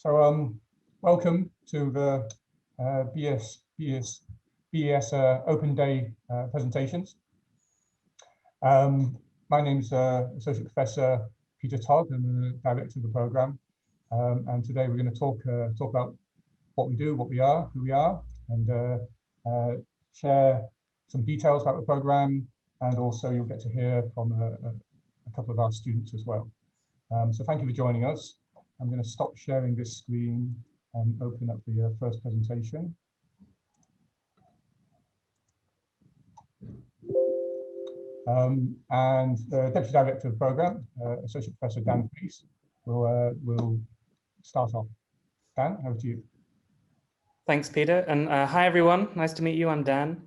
Welcome to the BES Open Day presentations. My name is Associate Professor Peter Todd. I'm the director of the program, and today we're going to talk about what we do, what we are, who we are, and share some details about the program, and also you'll get to hear from a couple of our students as well. So thank you for joining us. I'm going to stop sharing this screen and open up the first presentation. And the Deputy Director of the Programme, Associate Professor 𝗗𝗶𝘃𝗶 will start off. Dan, over to you. Thanks, Peter. And hi, everyone. Nice to meet you. I'm Dan.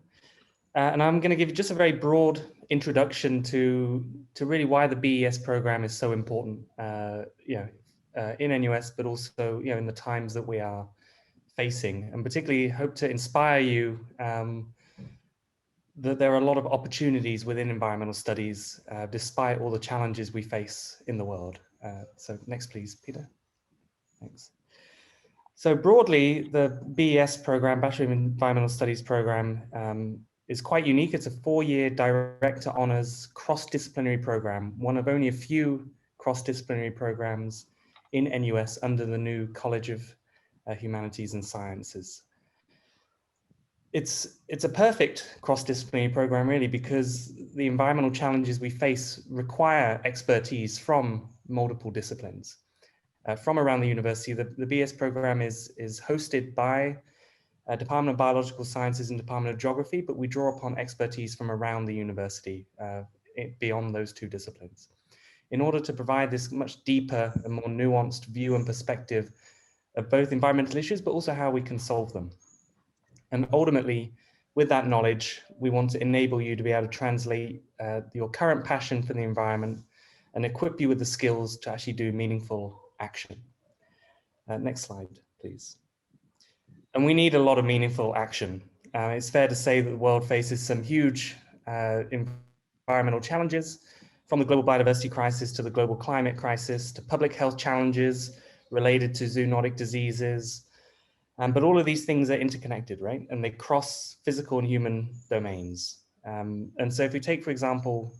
And I'm going to give you just a very broad introduction to really why the BES program is so important, in NUS, but also in the times that we are facing, and particularly hope to inspire you that there are a lot of opportunities within environmental studies, despite all the challenges we face in the world. So next, please, Peter. Thanks. So broadly, the BES program, Bachelor of Environmental Studies program, is quite unique. It's a 4-year direct to honors cross-disciplinary program, one of only a few cross-disciplinary programs in NUS under the new College of Humanities and Sciences. It's a perfect cross-disciplinary program, really, because the environmental challenges we face require expertise from multiple disciplines. From around the university, the BS program is hosted by Department of Biological Sciences and Department of Geography, but we draw upon expertise from around the university beyond those two disciplines, in order to provide this much deeper and more nuanced view and perspective of both environmental issues, but also how we can solve them. And ultimately, with that knowledge, we want to enable you to be able to translate your current passion for the environment and equip you with the skills to actually do meaningful action. Next slide, please. And we need a lot of meaningful action. It's fair to say that the world faces some huge environmental challenges, from the global biodiversity crisis to the global climate crisis to public health challenges related to zoonotic diseases. But all of these things are interconnected, right? And they cross physical and human domains. And so if we take, for example,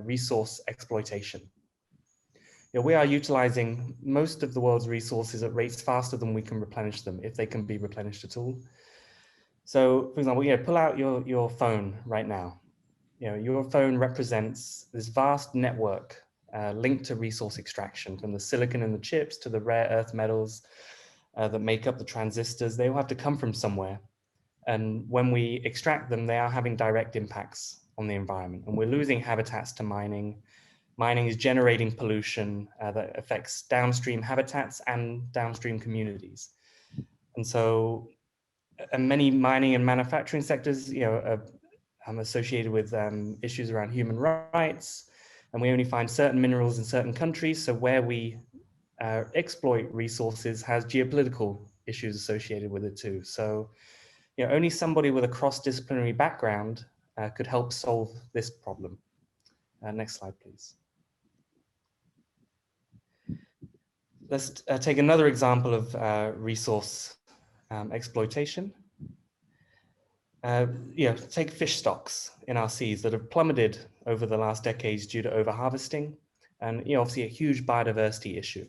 resource exploitation, we are utilizing most of the world's resources at rates faster than we can replenish them, if they can be replenished at all. So, for example, pull out your phone right now. Your phone represents this vast network linked to resource extraction, from the silicon in the chips to the rare earth metals that make up the transistors. They all have to come from somewhere. And when we extract them, they are having direct impacts on the environment. And we're losing habitats to mining. Mining is generating pollution that affects downstream habitats and downstream communities. And so, many mining and manufacturing sectors, are associated with issues around human rights, and we only find certain minerals in certain countries. So where we exploit resources has geopolitical issues associated with it too. So, only somebody with a cross-disciplinary background could help solve this problem. Next slide, please. Let's take another example of resource exploitation. Take fish stocks in our seas that have plummeted over the last decades due to overharvesting, and obviously a huge biodiversity issue.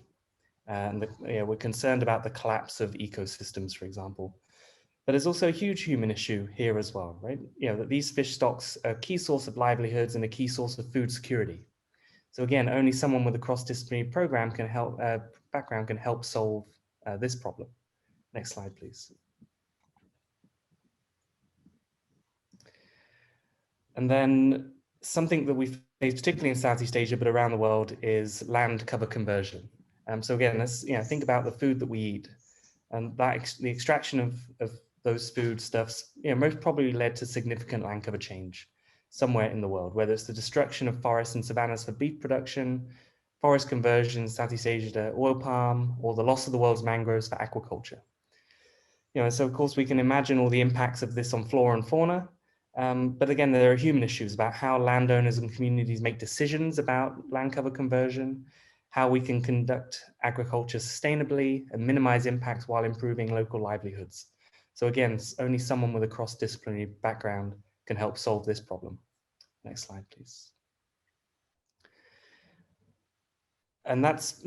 And we're concerned about the collapse of ecosystems, for example. But there's also a huge human issue here as well, right? That these fish stocks are a key source of livelihoods and a key source of food security. So again, only someone with a cross-disciplinary program can help background can help solve this problem. Next slide, please. And then something that we face, particularly in Southeast Asia, but around the world, is land cover conversion. So again, let's think about the food that we eat, and that the extraction of those foodstuffs, most probably led to significant land cover change somewhere in the world, whether it's the destruction of forests and savannas for beef production, forest conversion in Southeast Asia to oil palm, or the loss of the world's mangroves for aquaculture. So of course we can imagine all the impacts of this on flora and fauna. But again, there are human issues about how landowners and communities make decisions about land cover conversion, how we can conduct agriculture sustainably and minimize impacts while improving local livelihoods. So again, only someone with a cross-disciplinary background can help solve this problem. Next slide, please. And that's,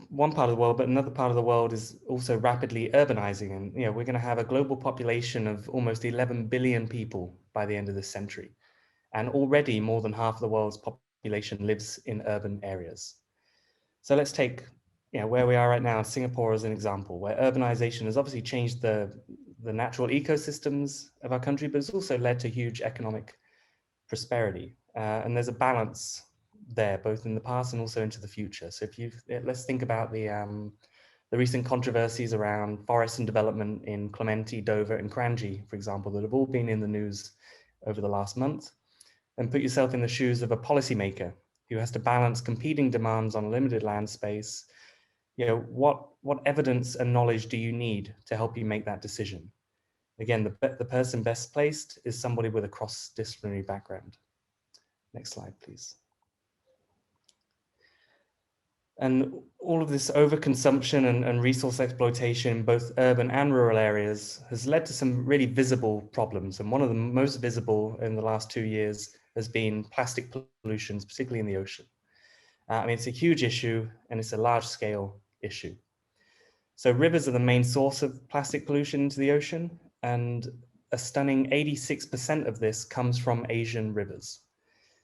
one part of the world, but another part of the world is also rapidly urbanizing. And, we're going to have a global population of almost 11 billion people by the end of this century. And already more than half of the world's population lives in urban areas. So let's take, where we are right now in Singapore as an example, where urbanization has obviously changed the natural ecosystems of our country, but it's also led to huge economic prosperity. And there's a balance there, both in the past and also into the future. So let's think about the recent controversies around forest and development in Clementi, Dover, and Kranji, for example, that have all been in the news over the last month. And put yourself in the shoes of a policymaker who has to balance competing demands on limited land space. What evidence and knowledge do you need to help you make that decision? Again, the person best placed is somebody with a cross-disciplinary background. Next slide, please. And all of this overconsumption and resource exploitation in both urban and rural areas has led to some really visible problems. And one of the most visible in the last 2 years has been plastic pollutions, particularly in the ocean. It's a huge issue and it's a large scale issue. So rivers are the main source of plastic pollution into the ocean, and a stunning 86% of this comes from Asian rivers.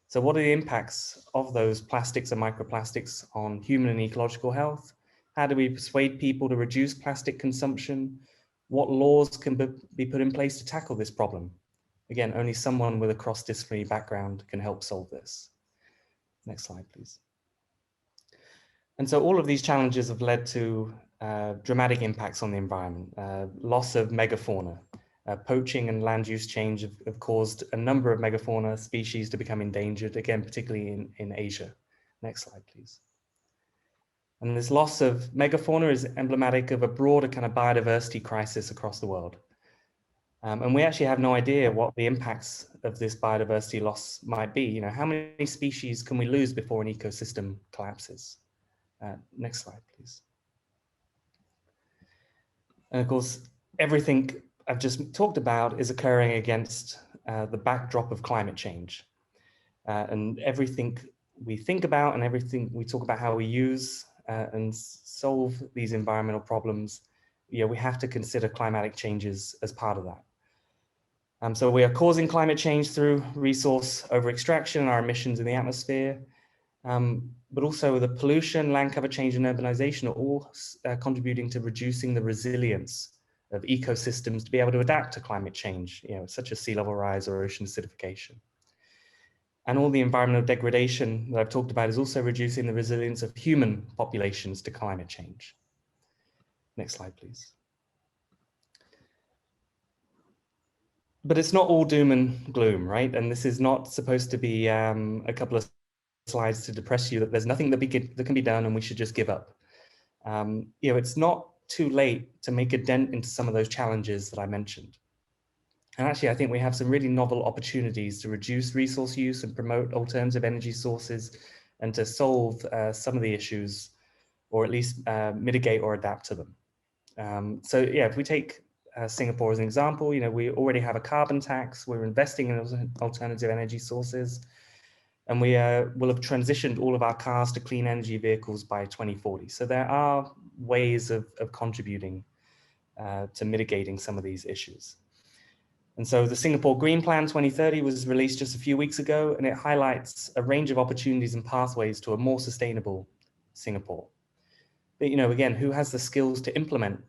So what are the impacts of those plastics and microplastics on human and ecological health? How do we persuade people to reduce plastic consumption? What laws can be put in place to tackle this problem? Again, only someone with a cross-disciplinary background can help solve this. Next slide, please. And so all of these challenges have led to dramatic impacts on the environment, loss of megafauna. Poaching and land use change have caused a number of megafauna species to become endangered, again, particularly in Asia. Next slide, please. And this loss of megafauna is emblematic of a broader kind of biodiversity crisis across the world. And we actually have no idea what the impacts of this biodiversity loss might be. How many species can we lose before an ecosystem collapses? Next slide, please. And of course, everything I've just talked about is occurring against the backdrop of climate change. And everything we think about and everything we talk about how we use and solve these environmental problems, we have to consider climatic changes as part of that. So we are causing climate change through resource over-extraction and our emissions in the atmosphere, but also the pollution, land cover change, and urbanization are all contributing to reducing the resilience of ecosystems to be able to adapt to climate change, such as sea level rise or ocean acidification. And all the environmental degradation that I've talked about is also reducing the resilience of human populations to climate change. Next slide, please. But it's not all doom and gloom, right? And this is not supposed to be a couple of slides to depress you that there's nothing that can be done and we should just give up. It's not too late to make a dent into some of those challenges that I mentioned. And actually, I think we have some really novel opportunities to reduce resource use and promote alternative energy sources and to solve some of the issues, or at least mitigate or adapt to them. So if we take Singapore as an example, we already have a carbon tax, we're investing in alternative energy sources, and we will have transitioned all of our cars to clean energy vehicles by 2040. So there are ways of contributing to mitigating some of these issues. And so the Singapore Green Plan 2030 was released just a few weeks ago, and it highlights a range of opportunities and pathways to a more sustainable Singapore. But, again, who has the skills to implement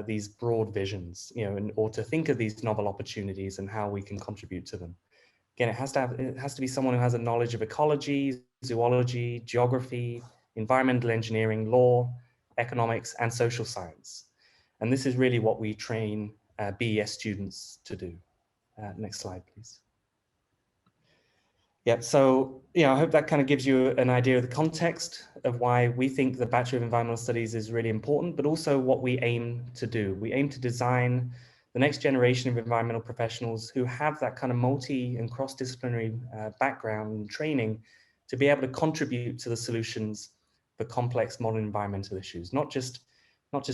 these broad visions, or to think of these novel opportunities and how we can contribute to them? Again, it has to be someone who has a knowledge of ecology, zoology, geography, environmental engineering, law, economics, and social science. And this is really what we train BES students to do. Next slide, please. Yeah, so I hope that kind of gives you an idea of the context of why we think the Bachelor of Environmental Studies is really important, but also what we aim to do. We aim to design the next generation of environmental professionals who have that kind of multi and cross-disciplinary background and training to be able to contribute to the solutions for complex modern environmental issues, not just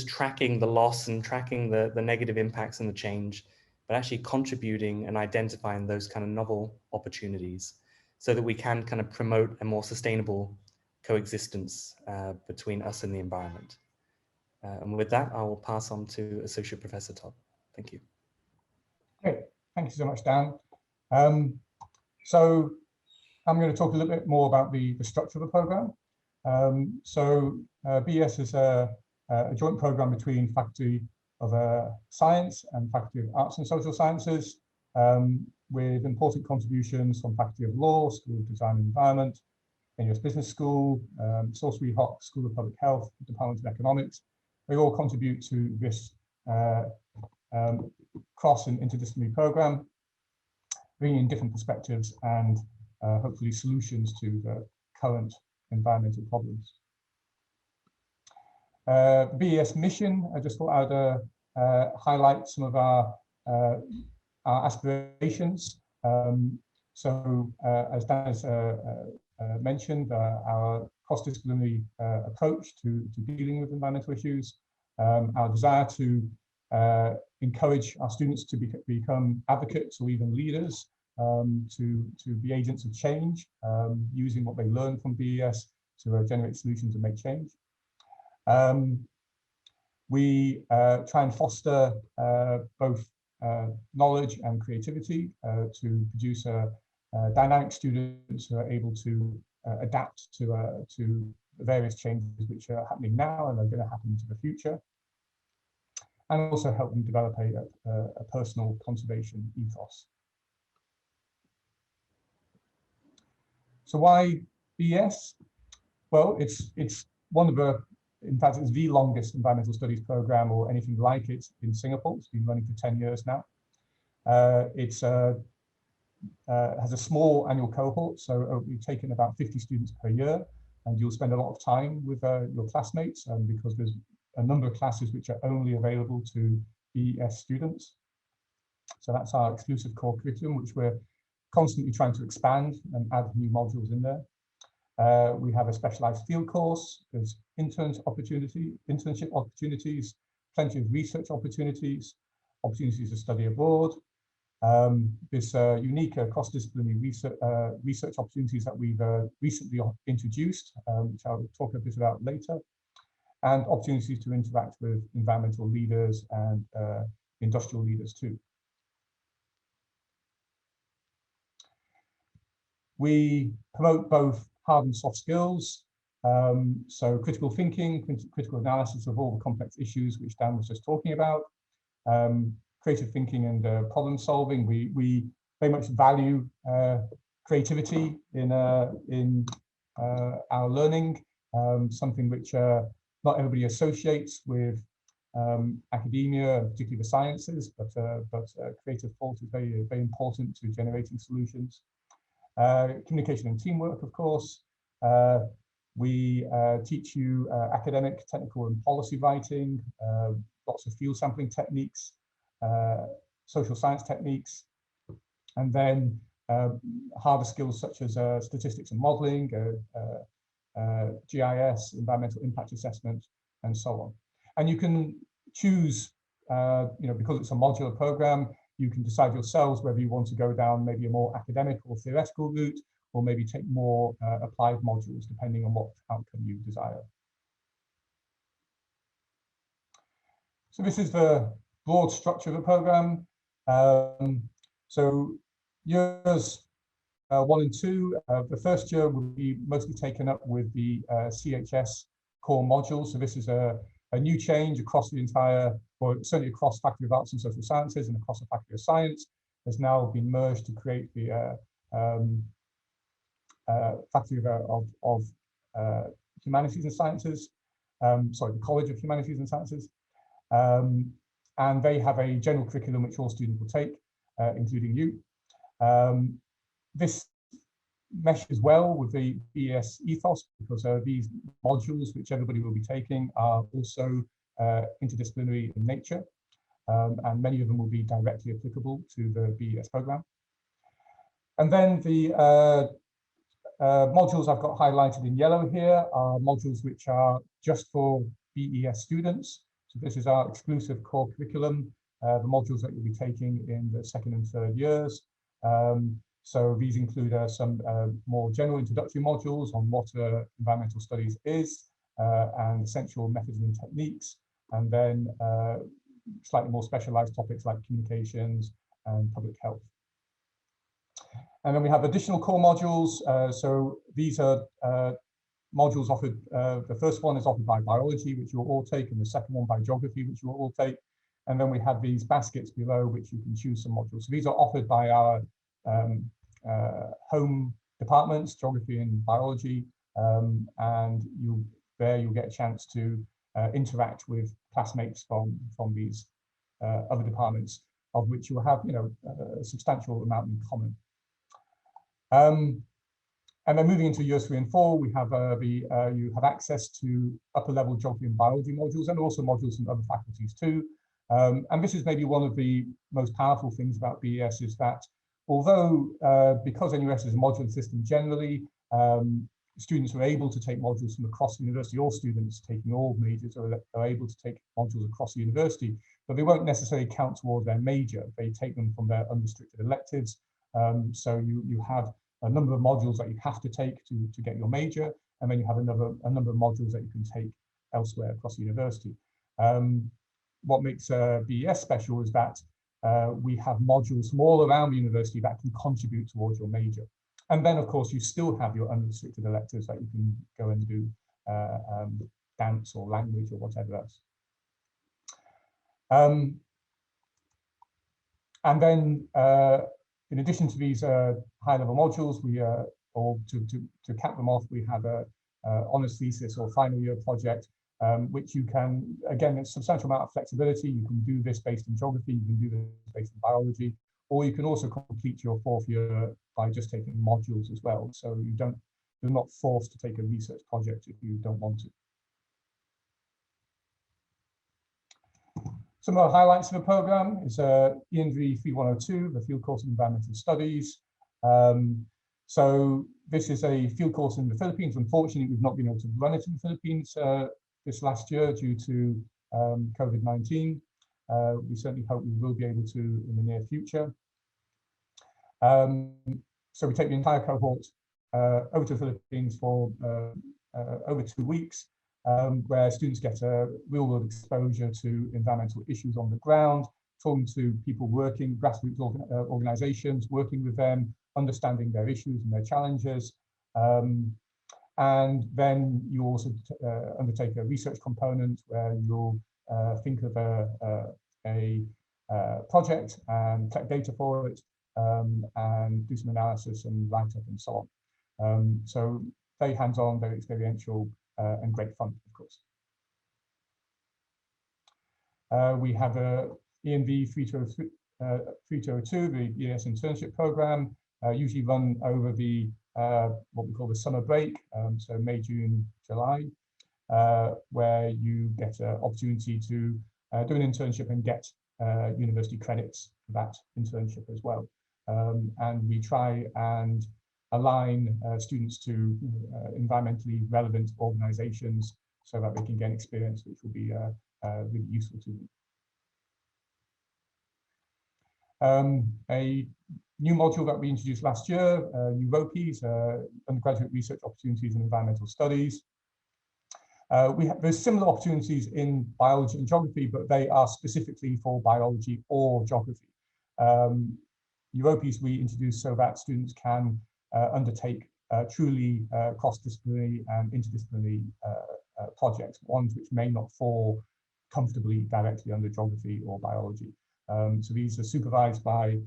tracking the loss and tracking the negative impacts and the change, but actually contributing and identifying those kind of novel opportunities so that we can kind of promote a more sustainable coexistence between us and the environment. And with that, I will pass on to Associate Professor Todd. Thank you. Great, thank you so much, Dan. So I'm going to talk a little bit more about the structure of the program. BES is a joint program between Faculty of Science and Faculty of Arts and Social Sciences, with important contributions from Faculty of Law, School of Design and Environment, NUS Business School, 𝗖𝗹𝗶𝘃𝗶𝘃, School of Public Health, Department of Economics. They all contribute to this cross and interdisciplinary program, bringing in different perspectives and hopefully solutions to the current environmental problems. BES mission, I just thought I'd highlight some of our aspirations. As Dan has mentioned, our cross-disciplinary approach to dealing with environmental issues, our desire to encourage our students to become advocates or even leaders, to be agents of change, using what they learn from BES to generate solutions and make change. We try and foster both knowledge and creativity to produce dynamic students who are able to adapt to the various changes which are happening now and are going to happen into the future, and also help them develop a personal conservation ethos. So why BES? Well, it's one of the, in fact, it's the longest environmental studies program or anything like it in Singapore. It's been running for 10 years now. It has a small annual cohort, so we've taken about 50 students per year, and you'll spend a lot of time with your classmates, because there's a number of classes which are only available to BES students. So that's our exclusive core curriculum, which we're constantly trying to expand and add new modules in there. We have a specialized field course, there's internship opportunities, plenty of research opportunities to study abroad. This unique cross-disciplinary research opportunities that we've recently introduced, which I'll talk a bit about later, and opportunities to interact with environmental leaders and industrial leaders too. We promote both hard and soft skills, so critical thinking, critical analysis of all the complex issues which Dan was just talking about, creative thinking and problem solving. We very much value creativity in our learning, something which not everybody associates with academia, particularly the sciences, but creative thought is very, very important to generating solutions. Communication and teamwork, of course. We teach you academic, technical and policy writing, lots of field sampling techniques, social science techniques, and then harder skills such as statistics and modeling, GIS, environmental impact assessment, and so on. And you can choose, because it's a modular program, you can decide yourselves whether you want to go down maybe a more academic or theoretical route, or maybe take more applied modules, depending on what outcome you desire. So this is the broad structure of the program. So years 1 and 2, the first year will be mostly taken up with the CHS core module. So this is a new change across the entire, or certainly across Faculty of Arts and Social Sciences and across the Faculty of Science, has now been merged to create the Faculty of Humanities and Sciences, sorry, the College of Humanities and Sciences. And they have a general curriculum which all students will take, including you. This meshes well with the BES ethos, because these modules which everybody will be taking are also interdisciplinary in nature, and many of them will be directly applicable to the BES program. And then the modules I've got highlighted in yellow here are modules which are just for BES students. So this is our exclusive core curriculum, the modules that you'll be taking in the second and third years. So these include some more general introductory modules on what environmental studies is and essential methods and techniques, and then slightly more specialized topics like communications and public health. And then we have additional core modules. So these are modules offered. The first one is offered by biology, which you'll all take, and the second one by geography, which you'll all take. And then we have these baskets below, which you can choose some modules. So these are offered by our home departments, geography and biology, and you'll get a chance to interact with classmates from these other departments, of which you will have a substantial amount in common. And then moving into years 3 and 4, we have you have access to upper level geography and biology modules, and also modules from other faculties too. And this is maybe one of the most powerful things about BES, is that although because NUS is a modular system generally, students are able to take modules from across the university. All students taking all majors are able to take modules across the university, but they won't necessarily count towards their major. They take them from their unrestricted electives. So you have a number of modules that you have to take to get your major, and then you have a number of modules that you can take elsewhere across the university. What makes BES special is that we have modules from all around the university that can contribute towards your major. And then, of course, you still have your unrestricted electives that you can go and do dance or language or whatever else. And then, in addition to these high-level modules, or to cap them off, we have a honours thesis or final year project, which you can, again, there's a substantial amount of flexibility. You can do this based in geography, you can do this based in biology, or you can also complete your 4th year by just taking modules as well. So you're not forced to take a research project if you don't want to. Some of the highlights of the program is ENV 3102, the field course in environmental studies. So this is a field course in the Philippines. Unfortunately, we've not been able to run it in the Philippines this last year due to COVID-19. We certainly hope we will be able to in the near future. So we take the entire cohort over to the Philippines for over 2 weeks, where students get a real-world exposure to environmental issues on the ground, talking to people working, grassroots organizations, working with them, understanding their issues and their challenges. And then you also undertake a research component where you'll think of a project and collect data for it, and do some analysis and write-up and so on. So very hands-on, very experiential, and great fun, of course. We have a ENV 3202, the BES internship program, usually run over the what we call the summer break, so May, June, July, where you get an opportunity to do an internship and get university credits for that internship as well. And we try and align students to environmentally relevant organizations so that they can gain experience, which will be really useful to them. A new module that we introduced last year, 𝗖𝗹𝗶𝘃𝗶𝘃𝗍, undergraduate research opportunities in environmental studies. There's similar opportunities in biology and geography, but they are specifically for biology or geography. 𝗖𝗹𝗶𝘃𝗶𝘃𝗍 we introduced so that students can undertake truly cross-disciplinary and interdisciplinary projects, ones which may not fall comfortably directly under geography or biology. So these are supervised by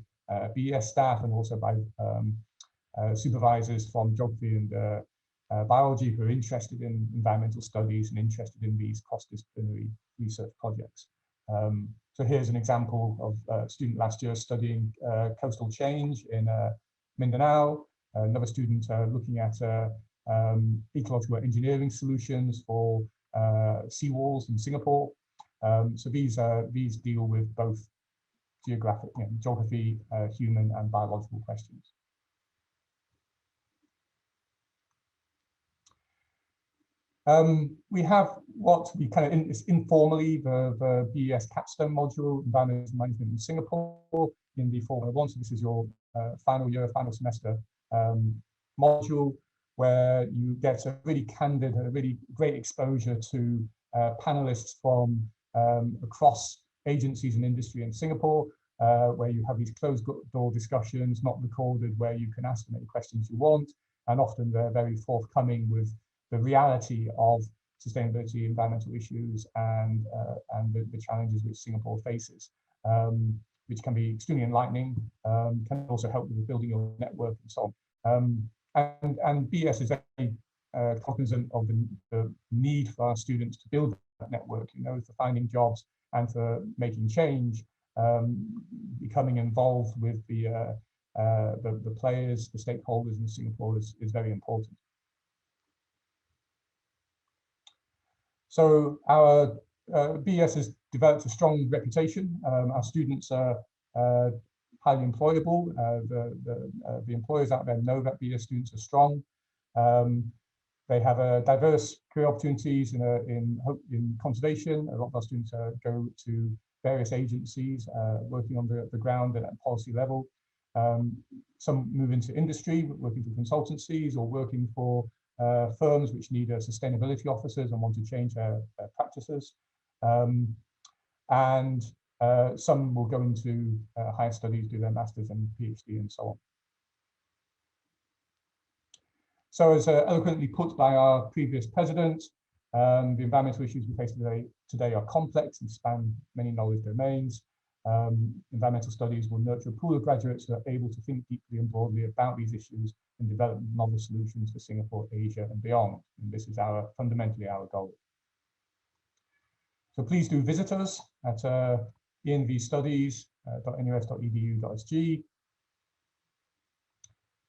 BES staff and also by supervisors from geography and biology who are interested in environmental studies and interested in these cross-disciplinary research projects. So here's an example of a student last year studying coastal change in Mindanao. Another student looking at ecological engineering solutions for seawalls in Singapore. So these deal with both geography, human and biological questions. We have what we kind of informally the BES capstone module, Environmental Management in Singapore, in the 401. So this is your final year, final semester module, where you get a really candid, a really great exposure to panelists from across agencies and industry in Singapore, where you have these closed door discussions, not recorded, where you can ask them any questions you want, and often they're very forthcoming with the reality of sustainability, environmental issues, and the challenges which Singapore faces, which can be extremely enlightening, can also help with building your network and so on. And BES is very cognizant of the need for our students to build that network, you know, for finding jobs and for making change. Becoming involved with the players, the stakeholders in Singapore is very important. So our BES has developed a strong reputation. Our students are highly employable. The employers out there know that BES students are strong. They have diverse career opportunities in conservation. A lot of our students go to various agencies working on the ground and at policy level. Some move into industry, working for consultancies or working for firms which need sustainability officers and want to change their practices. And some will go into higher studies, do their master's and PhD and so on. So as eloquently put by our previous president, the environmental issues we face today are complex and span many knowledge domains. Environmental studies will nurture a pool of graduates who are able to think deeply and broadly about these issues and develop novel solutions for Singapore, Asia, and beyond. And this is fundamentally our goal. So please do visit us at envstudies.nus.edu.sg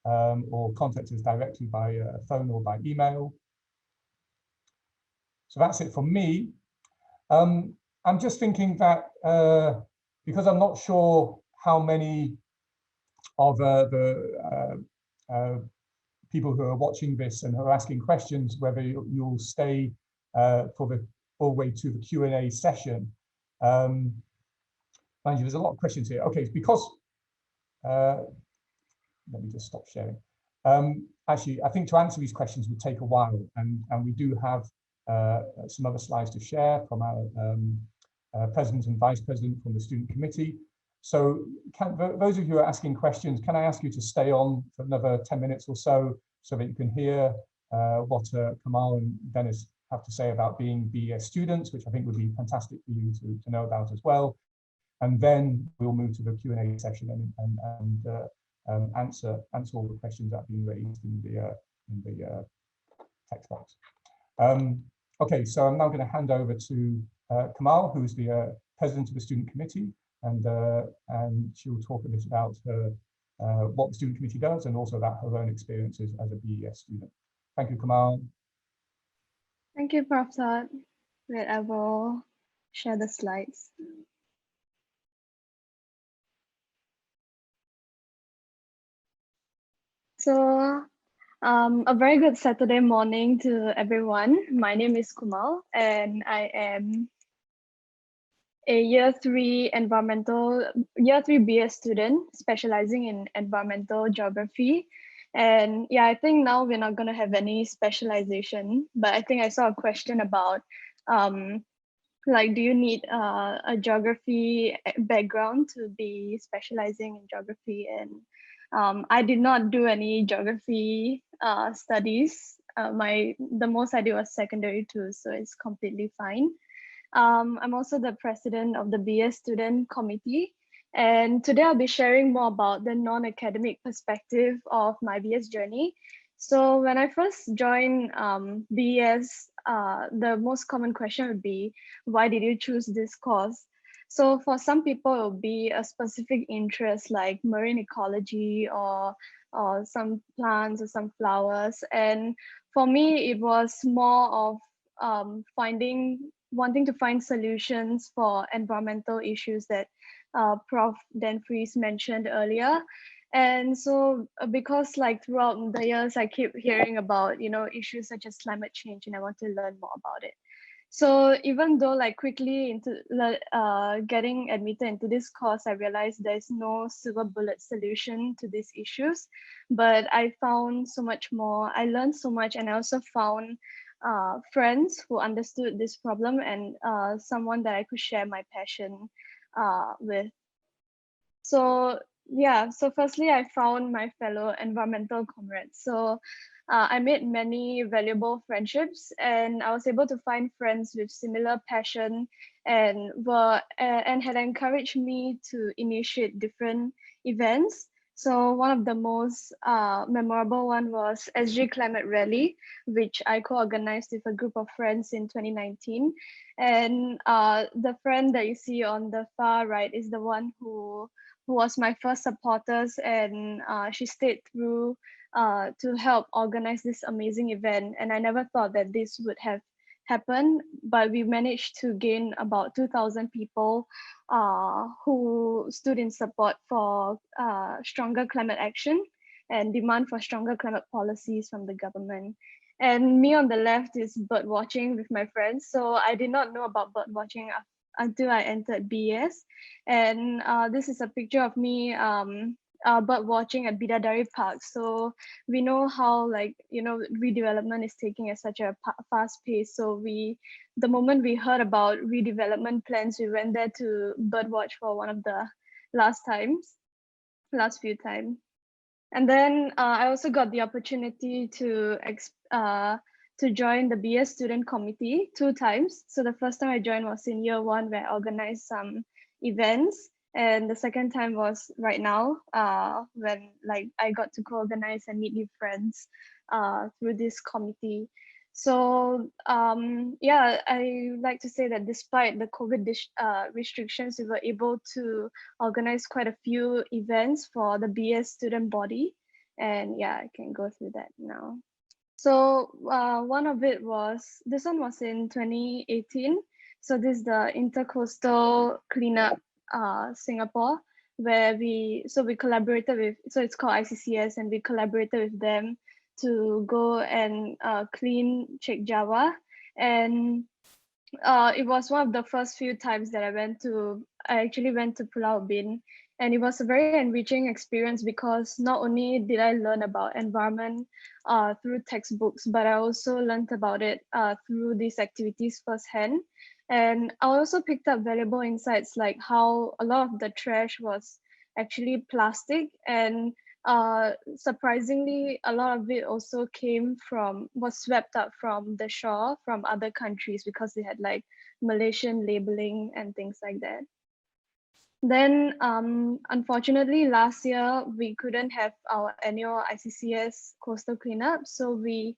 or contact us directly by phone or by email. So that's it from me. I'm just thinking that because I'm not sure how many of the people who are watching this and who are asking questions, whether you'll stay for the full way to the Q&A session. Mind you, there's a lot of questions here. Okay, it's because, let me just stop sharing. Actually, I think to answer these questions would take a while, and we do have some other slides to share from our president and vice president from the student committee. So those of you who are asking questions, can I ask you to stay on for another 10 minutes or so that you can hear what Kamal and Dennis have to say about being BES students, which I think would be fantastic for you to know about as well. And then we'll move to the Q&A session and answer all the questions that have been raised in the text box. Okay, so I'm now going to hand over to Kamal, who's the president of the student committee, and she'll talk a bit about what the student committee does and also about her own experiences as a BES student. Thank you, Kamal. Thank you, Prof. Todd. Wait, I will share the slides. So, a very good Saturday morning to everyone. My name is Kumal, and I am a year 3 BS student specializing in environmental geography. And yeah, I think now we're not going to have any specialization, but I think I saw a question about like, do you need a geography background to be specializing in geography? And I did not do any geography studies. The most I did was secondary 2, so it's completely fine. I'm also the president of the BS student committee. And today I'll be sharing more about the non-academic perspective of my BS journey. So when I first joined BS, the most common question would be, why did you choose this course? So for some people, it will be a specific interest like marine ecology or some plants or some flowers. And for me, it was more of wanting to find solutions for environmental issues that Prof. 𝗵𝘀𝗶𝘃𝗶 mentioned earlier. And so because like throughout the years, I keep hearing about, issues such as climate change, and I want to learn more about it. So even though like quickly into getting admitted into this course, I realized there's no silver bullet solution to these issues, but I found so much more. I learned so much, and I also found friends who understood this problem, and someone that I could share my passion with. So yeah, so firstly, I found my fellow environmental comrades. So I made many valuable friendships, and I was able to find friends with similar passion and had encouraged me to initiate different events. So one of the most memorable one was SG Climate Rally, which I co-organized with a group of friends in 2019. And the friend that you see on the far right is the one who was my first supporters, and she stayed through to help organize this amazing event. And I never thought that this would have happened, but we managed to gain about 2,000 people who stood in support for stronger climate action and demand for stronger climate policies from the government. And me on the left is bird watching with my friends. So I did not know about bird watching until I entered BS. And this is a picture of me bird watching at Bidadari Park. So we know how redevelopment is taking at such a fast pace. So the moment we heard about redevelopment plans, we went there to bird watch for one of the last few times. And then I also got the opportunity to join the BS student committee 2 times. So the first time I joined was in year 1, where I organized some events. And the second time was right now, when I got to co-organize and meet new friends through this committee. So yeah, I like to say that despite the COVID restrictions, we were able to organize quite a few events for the BS student body. And yeah, I can go through that now. So one of it this one was in 2018. So this is the Intercoastal Cleanup Singapore, where we collaborated with, so it's called ICCS, and we collaborated with them to go and clean 𝗂𝗃𝗹𝗶. And it was one of the first few times that I actually went to 𝗗𝗏𝗶𝘃𝗏. And it was a very enriching experience, because not only did I learn about environment through textbooks, but I also learned about it through these activities firsthand. And I also picked up valuable insights, like how a lot of the trash was actually plastic, and surprisingly, a lot of it also was swept up from the shore from other countries, because they had like Malaysian labeling and things like that. Then unfortunately, last year we couldn't have our annual ICCS coastal cleanup, so we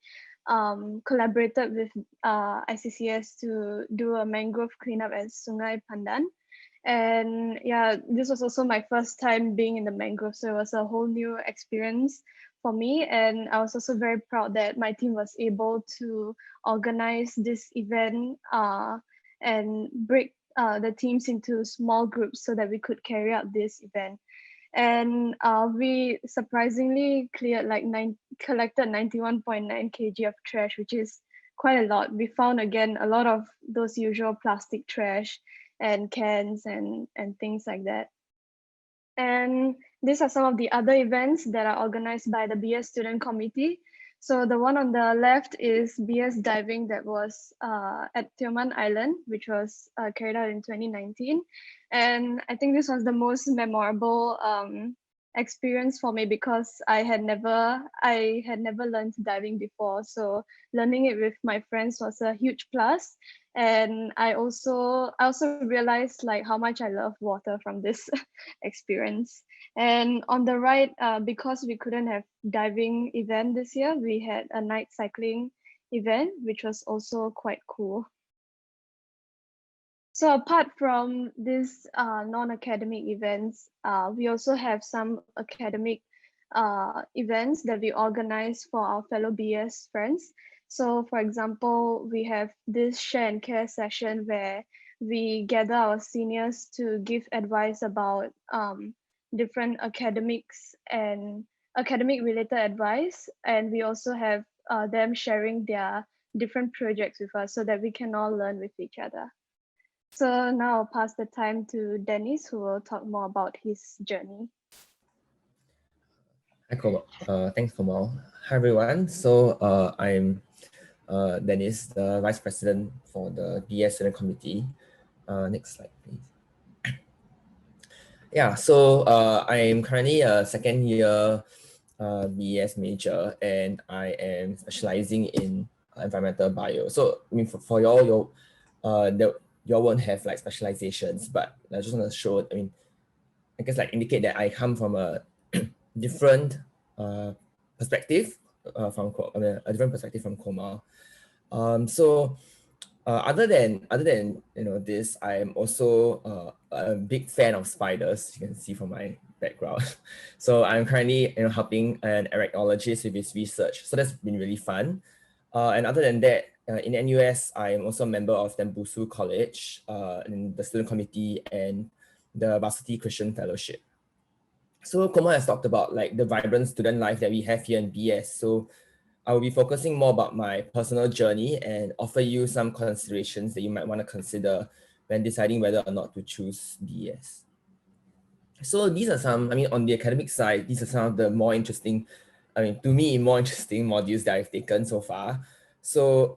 collaborated with ICCS to do a mangrove cleanup at Sungai Pandan. And yeah, this was also my first time being in the mangrove, so it was a whole new experience for me. And I was also very proud that my team was able to organize this event and break the teams into small groups so that we could carry out this event. And we surprisingly collected 91.9 kg of trash, which is quite a lot. We found again a lot of those usual plastic trash and cans and things like that. And these are some of the other events that are organized by the BS student committee. So the one on the left is BS diving that was at Tioman Island, which was carried out in 2019. And I think this was the most memorable experience for me, because I had never learned diving before. So learning it with my friends was a huge plus. And I also realized like how much I love water from this experience. And on the right, because we couldn't have diving event this year, we had a night cycling event, which was also quite cool. So apart from these non-academic events, we also have some academic events that we organize for our fellow BS friends. So for example, we have this share and care session where we gather our seniors to give advice about different academics and academic related advice. And we also have them sharing their different projects with us so that we can all learn with each other. So now I'll pass the time to Dennis, who will talk more about his journey. Hi, thanks, Komal. Hi, everyone. So I'm Dennis, the Vice President for the BS Student Committee. Next slide, please. Yeah, so I'm currently a second year BS major, and I am specializing in environmental bio. So I mean, for y'all, y'all won't have like specializations, but I just want to show, I guess like indicate that I come from a different perspective from a different perspective from Komal. So other than this, I am also a big fan of spiders. You can see from my background. So I'm currently helping an arachnologist with his research. So that's been really fun. And other than that, in NUS, I am also a member of Tembusu College in the student committee and the Varsity Christian Fellowship. So Komal has talked about like the vibrant student life that we have here in BS. So I will be focusing more about my personal journey and offer you some considerations that you might want to consider when deciding whether or not to choose BS. So these are some, on the academic side, these are some of the more interesting, to me, more interesting modules that I've taken so far. So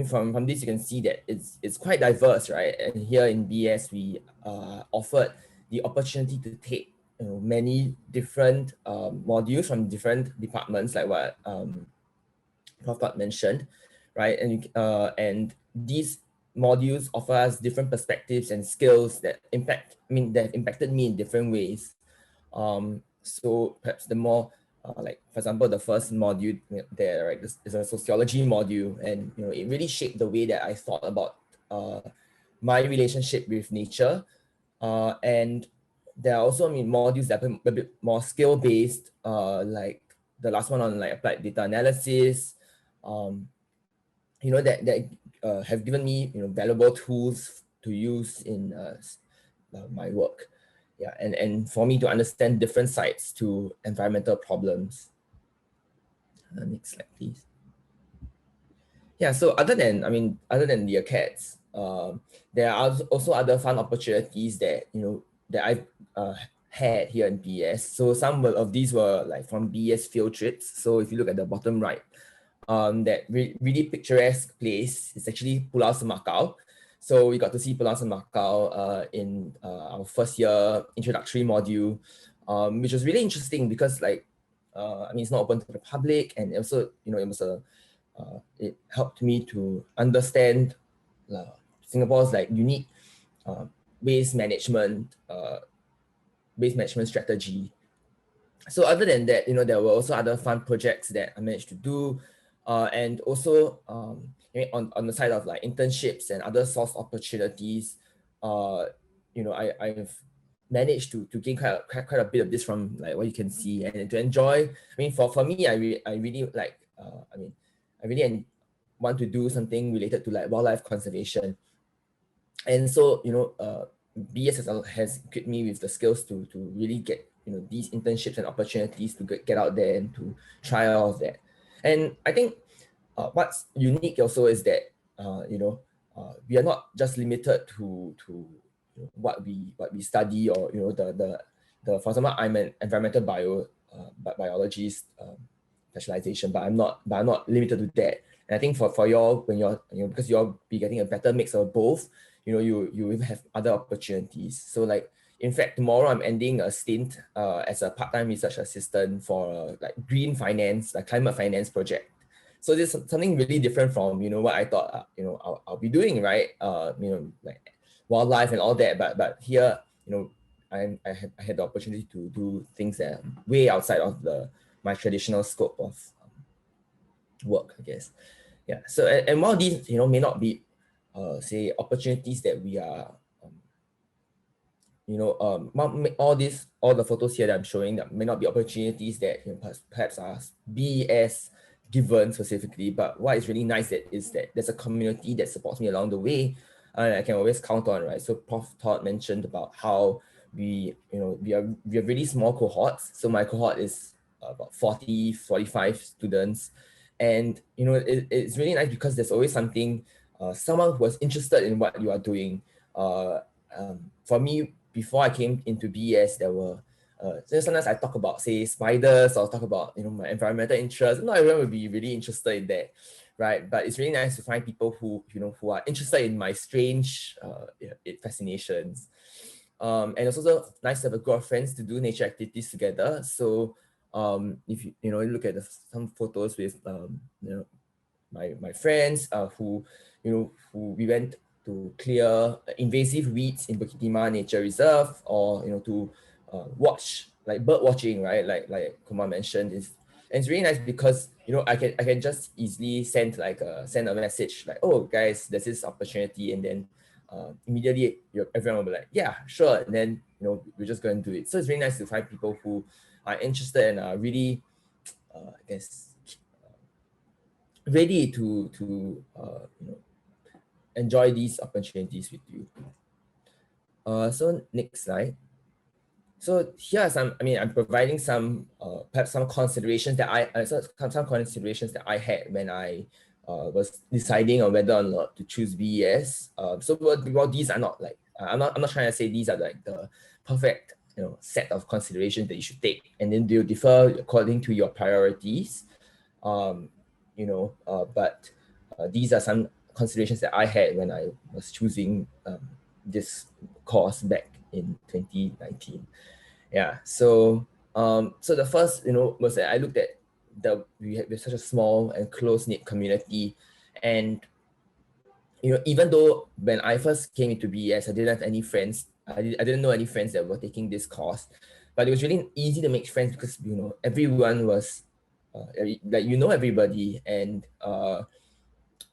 from this, you can see that it's quite diverse, right? And here in BS, we offered the opportunity to take many different modules from different departments, like what Prof. Todd mentioned, right? And these modules offer us different perspectives and skills that that have impacted me in different ways. So perhaps the more like, for example, the first module there, right, this is a sociology module, and it really shaped the way that I thought about my relationship with nature. And there are also modules that are a bit more skill-based, like the last one on like applied data analysis, that have given me valuable tools to use in my work. Yeah, and for me to understand different sides to environmental problems. Next slide, please. Yeah, so other than the acads, there are also other fun opportunities that that I've had here in BS. So some of these were like from BS field trips. So if you look at the bottom right, that really picturesque place is actually 𝗂𝗏𝗃𝗃𝗃. So we got to see 𝗂𝗏𝗃𝗃𝗃 in our first year introductory module, which was really interesting because like, it's not open to the public, and also it was it helped me to understand Singapore's like unique waste management strategy. So other than that, there were also other fun projects that I managed to do, and also on the side of like internships and other source opportunities, I've managed to gain quite a bit of this from like what you can see and to enjoy. For me, I really like I really want to do something related to like wildlife conservation, and so BS has equipped me with the skills to really get these internships and opportunities to get out there and to try all of that. And I think what's unique also is that we are not just limited to what we study, or the for example, I'm an environmental biologist specialization, but I'm not limited to that. And I think for y'all, when you're because you'll be getting a better mix of both, you will have other opportunities. So like, in fact, tomorrow I'm ending a stint as a part-time research assistant for like green finance, like climate finance project. So this is something really different from what I thought I'll be doing, right? Like wildlife and all that. But here I had the opportunity to do things that are way outside of my traditional scope of work, I guess. Yeah. So and while these may not be say opportunities that we are all the photos here that I'm showing that may not be opportunities that perhaps are BS given specifically, but what is really nice is that there's a community that supports me along the way, and I can always count on, right? So Prof. Todd mentioned about how we are really small cohorts. So my cohort is about 40, 45 students. And, it's really nice because there's always something, someone who was interested in what you are doing. For me, before I came into BES, there were, so sometimes I talk about, say, spiders, or talk about, my environmental interests. Not everyone would be really interested in that, right? But it's really nice to find people who, who are interested in my strange fascinations. And it's also nice to have a group of friends to do nature activities together. So if you look at some photos with my friends who we went to clear invasive weeds in 𝗶𝘃𝗵 Nature Reserve, or to watch, like bird watching, right? Like 𝗂𝗏 mentioned, and it's really nice because I can just easily send a message like, oh guys, there's this opportunity, and then immediately everyone will be like, yeah, sure, and then we're just going to do it. So it's really nice to find people who are interested and are really I guess ready to enjoy these opportunities with you. So next slide. So here are some, I'm providing some perhaps some considerations that some considerations that I had when I was deciding on whether or not to choose BES. So well, these are not like, I'm not trying to say these are like the perfect set of considerations that you should take, and then they'll differ according to your priorities. But these are some considerations that I had when I was choosing this course back in 2019. Yeah, so so the first was that I looked at we have such a small and close-knit community, and even though when I first came into BES, I didn't have any friends. I didn't know any friends that were taking this course, but it was really easy to make friends because everyone was like everybody, and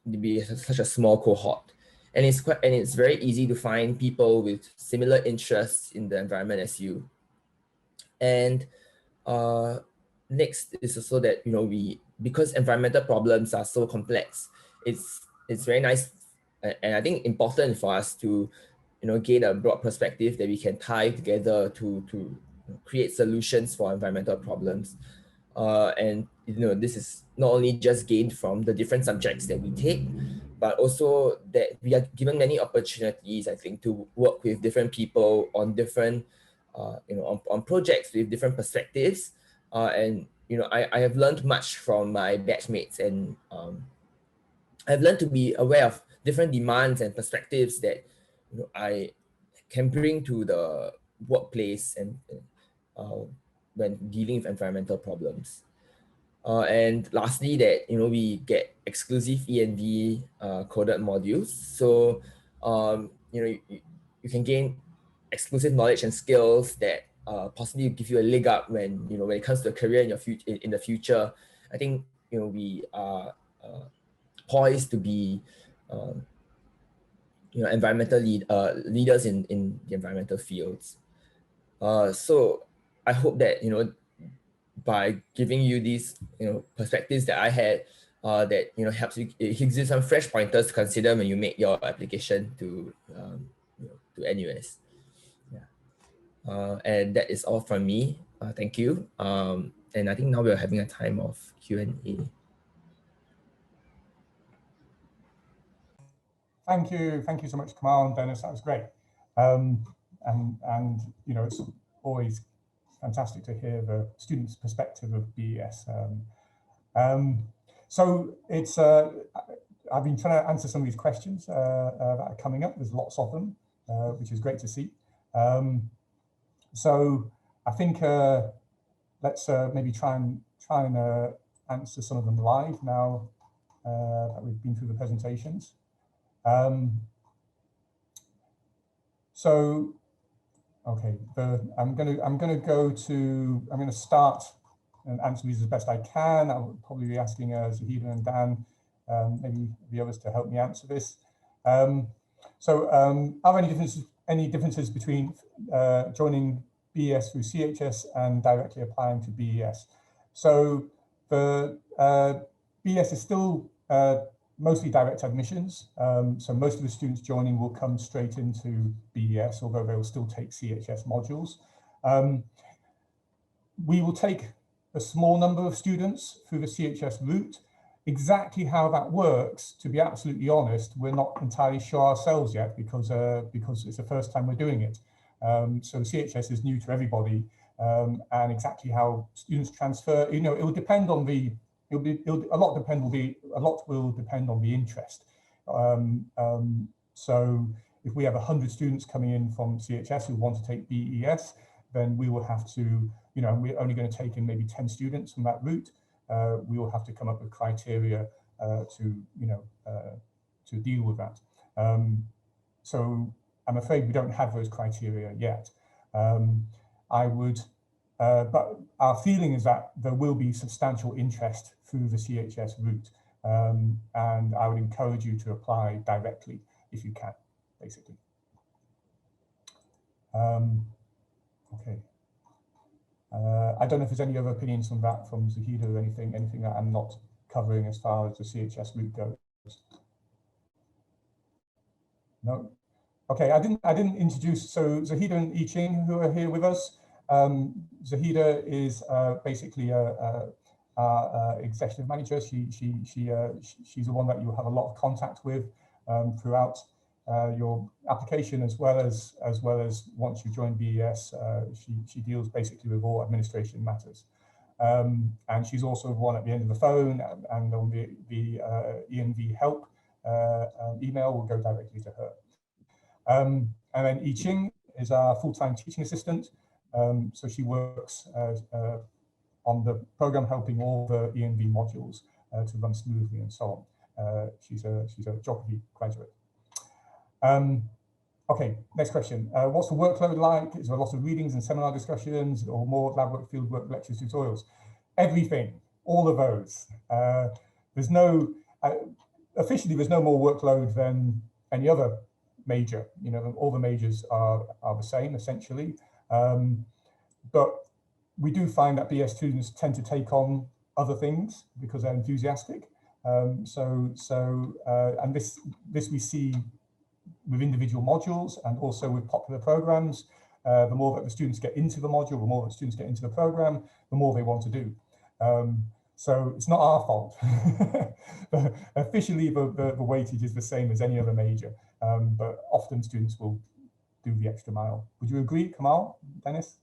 be such a small cohort, and it's very easy to find people with similar interests in the environment as you. And next is also that because environmental problems are so complex, it's very nice and I think important for us to gain a broad perspective that we can tie together to create solutions for environmental problems. And this is not only just gained from the different subjects that we take, but also that we are given many opportunities, I think, to work with different people on different on projects with different perspectives. And I have learned much from my batchmates, and I've learned to be aware of different demands and perspectives that I can bring to the workplace and when dealing with environmental problems. And lastly, that we get exclusive ENV coded modules, so you can gain exclusive knowledge and skills that possibly give you a leg up when when it comes to a career in the future. I think we are poised to be environmental leaders in the environmental fields. So I hope that by giving you these perspectives that I had, that helps you, it gives you some fresh pointers to consider when you make your application to NUS. Yeah. And that is all from me. Thank you. And I think now we're having a time of Q&A. Thank you so much, Kamal and Dennis. That was great. And it's always fantastic to hear the students' perspective of BES. So it's I've been trying to answer some of these questions that are coming up. There's lots of them, which is great to see. So I think let's maybe try and answer some of them live now that we've been through the presentations. So, okay, I'm gonna start and answer these as best I can. I'll probably be asking 𝗂𝗏 and Dan, maybe the others, to help me answer this. Are any differences between joining BES through CHS and directly applying to BES? So the BES is still mostly direct admissions. So most of the students joining will come straight into BES, although they will still take CHS modules. We will take a small number of students through the CHS route. Exactly how that works, to be absolutely honest, we're not entirely sure ourselves yet, because it's the first time we're doing it. So CHS is new to everybody, and exactly how students transfer, it will depend on the, a lot will depend on the interest. So if we have 100 students coming in from CHS who want to take BES, then we will have to, we're only going to take in maybe 10 students from that route. We will have to come up with criteria to deal with that. So I'm afraid we don't have those criteria yet. But our feeling is that there will be substantial interest through the CHS route, and I would encourage you to apply directly if you can, basically. Okay. I don't know if there's any other opinions on that from 𝗂𝗍𝗶 or anything that I'm not covering as far as the CHS route goes. No. Okay, I didn't introduce, so 𝗂𝗍𝗶 and 𝗖𝗃, who are here with us. 𝗂𝗍𝗶 is basically our executive manager. She's the one that you have a lot of contact with throughout your application, as well as once you join BES. She deals basically with all administration matters, and she's also the one at the end of the phone, and on the 𝗬𝗶𝘃𝗶𝘃 email will go directly to her. And then 𝗖𝗃 is our full-time teaching assistant. So she works on the program, helping all the 𝗬𝗶 modules to run smoothly and so on. She's a geography graduate. Okay, next question. What's the workload like? Is there a lot of readings and seminar discussions, or more lab work, field work, lectures, tutorials? Everything, all of those. There's no, officially there's no more workload than any other major. All the majors are the same, essentially. But we do find that BS students tend to take on other things because they're enthusiastic. And this we see with individual modules and also with popular programs. The more that the students get into the module, the more that students get into the program, the more they want to do. So it's not our fault. Officially, the weightage is the same as any other major, but often students will do the extra mile. Would you agree, Kamal, Dennis?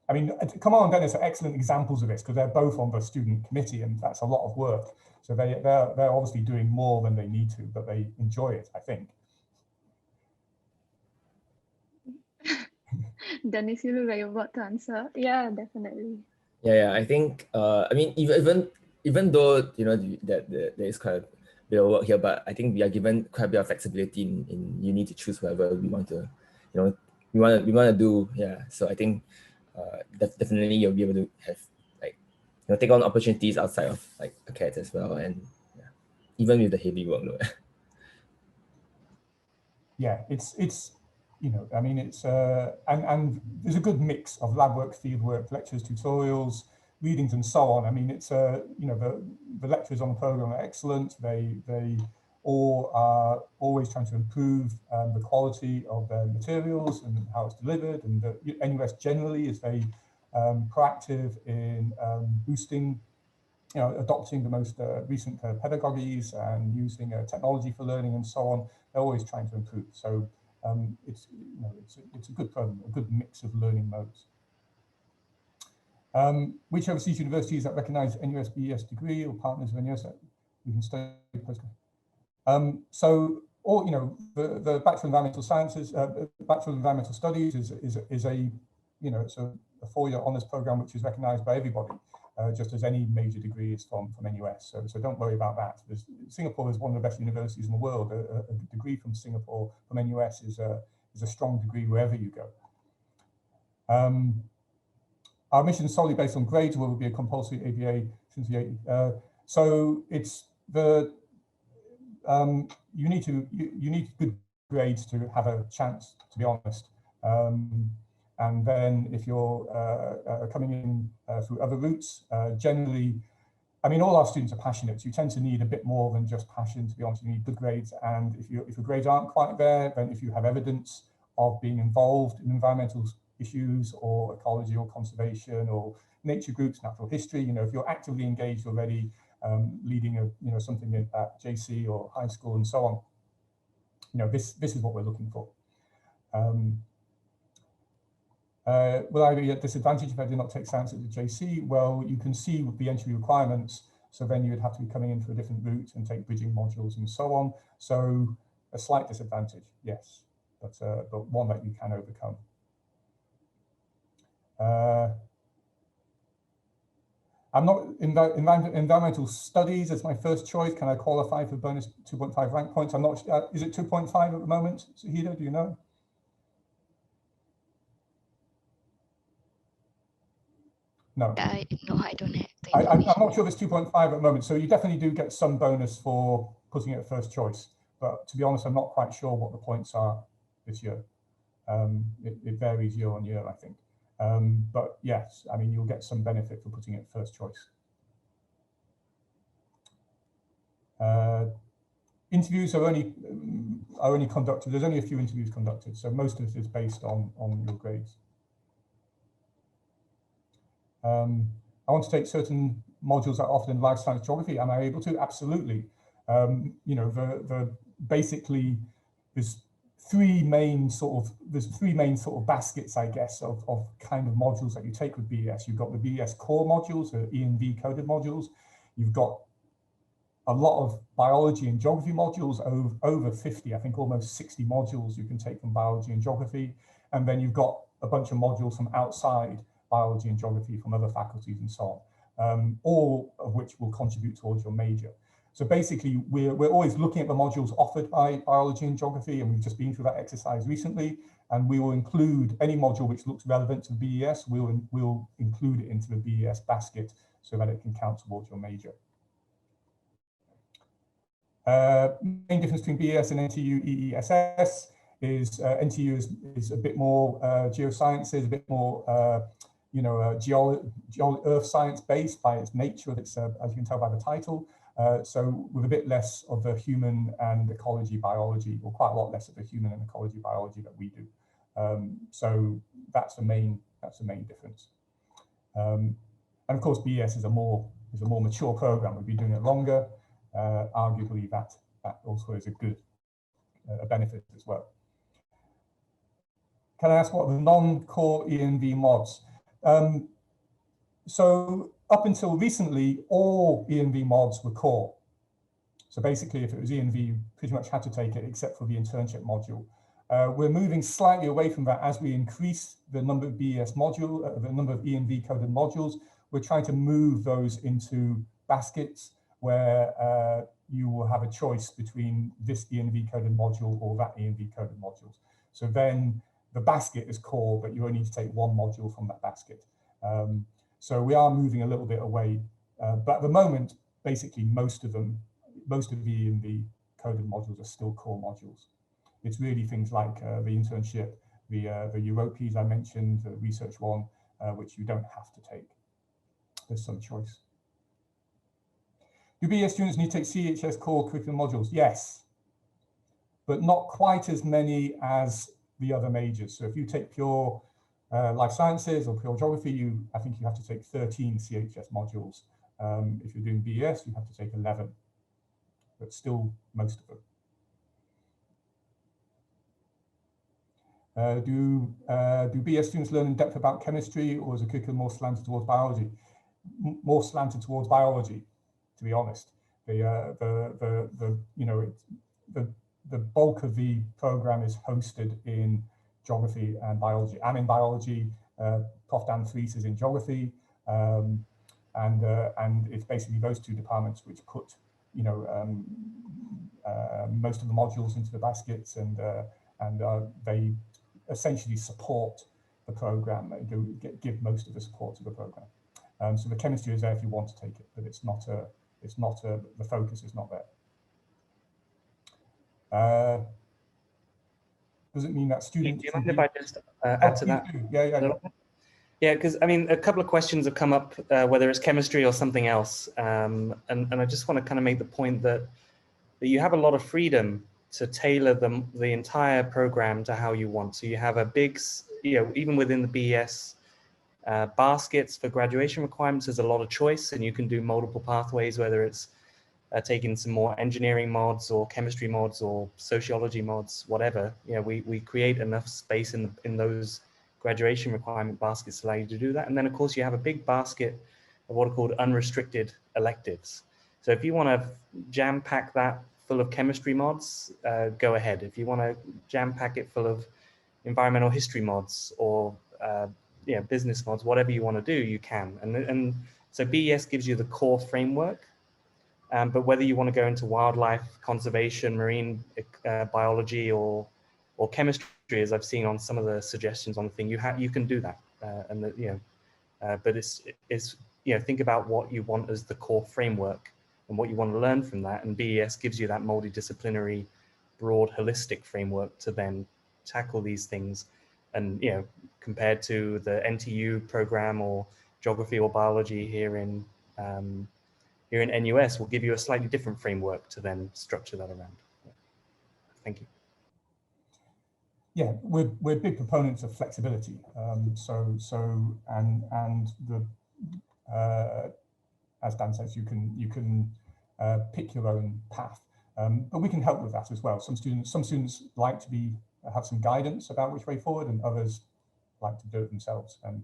I mean, Kamal and Dennis are excellent examples of this because they're both on the student committee, and that's a lot of work. So they're obviously doing more than they need to, but they enjoy it, I think. Dennis, you look like you're about to answer. Yeah, definitely. Yeah, I think I mean, even though that there is quite a bit of work here, but I think we are given quite a bit of flexibility in uni to choose whatever we want to, we want to do. Yeah, so I think definitely you'll be able to have take on opportunities outside of ACADS as well, and yeah, even with the heavy workload. Yeah, it's I mean, it's and there's a good mix of lab work, field work, lectures, tutorials, readings, and so on. I mean, it's the lecturers on the program are excellent. They all are always trying to improve the quality of their materials and how it's delivered. And the NUS generally is very proactive in boosting, adopting the most recent pedagogies and using technology for learning and so on. They're always trying to improve. So it's a good program, a good mix of learning modes. Which overseas universities that recognize NUS BES degree or partners of NUS that we can study postgrad? So all the Bachelor of Environmental Sciences, Bachelor of Environmental Studies is a it's a 4-year honours program which is recognized by everybody, just as any major degree is from NUS. So don't worry about that. Singapore is one of the best universities in the world. A degree from Singapore from NUS is a strong degree wherever you go. Our mission is solely based on grades, will be a compulsory ABA since the 80s. So it's you need good grades to have a chance, to be honest. And then if you're coming in through other routes, generally I mean, all our students are passionate, so you tend to need a bit more than just passion, to be honest. You need good grades, and if your grades aren't quite there, then if you have evidence of being involved in environmental issues or ecology or conservation or nature groups, natural history, you know, if you're actively engaged already, leading something at JC or high school and so on, you know, this is what we're looking for. Will I be at disadvantage if I do not take science at the JC? Well, you can see the entry requirements, so then you would have to be coming in for a different route and take bridging modules and so on. So a slight disadvantage, yes, but one that you can overcome. I'm not environmental studies as my first choice. Can I qualify for bonus 2.5 rank points? I'm not. Is it 2.5 at the moment? 𝗂𝗍𝗶, do you know? No. No, I don't have. I'm not sure if it's 2.5 at the moment. So you definitely do get some bonus for putting it at first choice. But to be honest, I'm not quite sure what the points are this year. It varies year on year, I think. But yes, I mean, you'll get some benefit for putting it first choice. Interviews are only conducted. There's only a few interviews conducted, so most of it is based on your grades. I want to take certain modules that are offered in life science geography. Am I able to? Absolutely. You know, basically there's three main sort of baskets, I guess, of kind of modules that you take with BES. You've got the BES core modules, the ENV coded modules. You've got a lot of biology and geography modules, over 50, I think almost 60 modules you can take from biology and geography. And then you've got a bunch of modules from outside biology and geography from other faculties and so on, all of which will contribute towards your major. So basically, we're always looking at the modules offered by biology and geography, and we've just been through that exercise recently, and we will include any module which looks relevant to BES, we'll include it into the BES basket so that it can count towards your major. Main difference between BES and NTU EESS is NTU is a bit more geosciences, a bit more earth science based by its nature, as you can tell by the title. So with a bit less of the human and ecology biology, or quite a lot less of the human and ecology biology that we do. So that's the main difference. And of course, BES is a more mature program. We've been doing it longer. Arguably, that also is a benefit as well. Can I ask what the non-core ENV mods? So up until recently, all ENV mods were core. So basically, if it was ENV, you pretty much had to take it except for the internship module. We're moving slightly away from that as we increase the number of BES module, the number of ENV coded modules. We're trying to move those into baskets where you will have a choice between this ENV coded module or that ENV coded modules. So then the basket is core, but you only need to take one module from that basket. So we are moving a little bit away, but at the moment, basically most of the ENV coded modules are still core modules. It's really things like the internship, the 𝗖𝗹𝗶𝘃𝗄 I mentioned, the research one, which you don't have to take. There's some choice. Do BES students need to take CHS core curriculum modules? Yes, but not quite as many as the other majors. So if you take pure life sciences or pure geography, I think you have to take 13 CHS modules. If you're doing BES, you have to take 11, but still most of them. Do BES students learn in depth about chemistry, or is the curriculum more slanted towards biology? More slanted towards biology, to be honest. The bulk of the program is hosted in geography and biology. I'm in biology, Prof. 𝗵𝗃𝗏 is in geography, and it's basically those two departments which put most of the modules into the baskets, and they essentially support the program. They give most of the support to the program. So the chemistry is there if you want to take it, but the focus is not there. Does it mean that students? Do you mind if I just add to that? Yeah. Yeah, because I mean, a couple of questions have come up, whether it's chemistry or something else. And I just want to kind of make the point that you have a lot of freedom to tailor the entire program to how you want. So you have a big, even within the BES baskets for graduation requirements, there's a lot of choice, and you can do multiple pathways, whether it's taking some more engineering mods or chemistry mods or sociology mods, whatever. We create enough space in those graduation requirement baskets to allow you to do that. And then of course you have a big basket of what are called unrestricted electives. So if you want to jam pack that full of chemistry mods, go ahead. If you want to jam pack it full of environmental history mods or business mods, whatever you want to do, you can. And so BES gives you the core framework, but whether you want to go into wildlife conservation, marine biology, or chemistry, as I've seen on some of the suggestions on the thing, you can do that. But it's think about what you want as the core framework and what you want to learn from that. And BES gives you that multidisciplinary, broad, holistic framework to then tackle these things. And compared to the NTU program or geography or biology here in NUS, will give you a slightly different framework to then structure that around. Thank you. Yeah, we're big proponents of flexibility. And the as Dan says, you can pick your own path, but we can help with that as well. Some students like to have some guidance about which way forward, and others like to do it themselves, and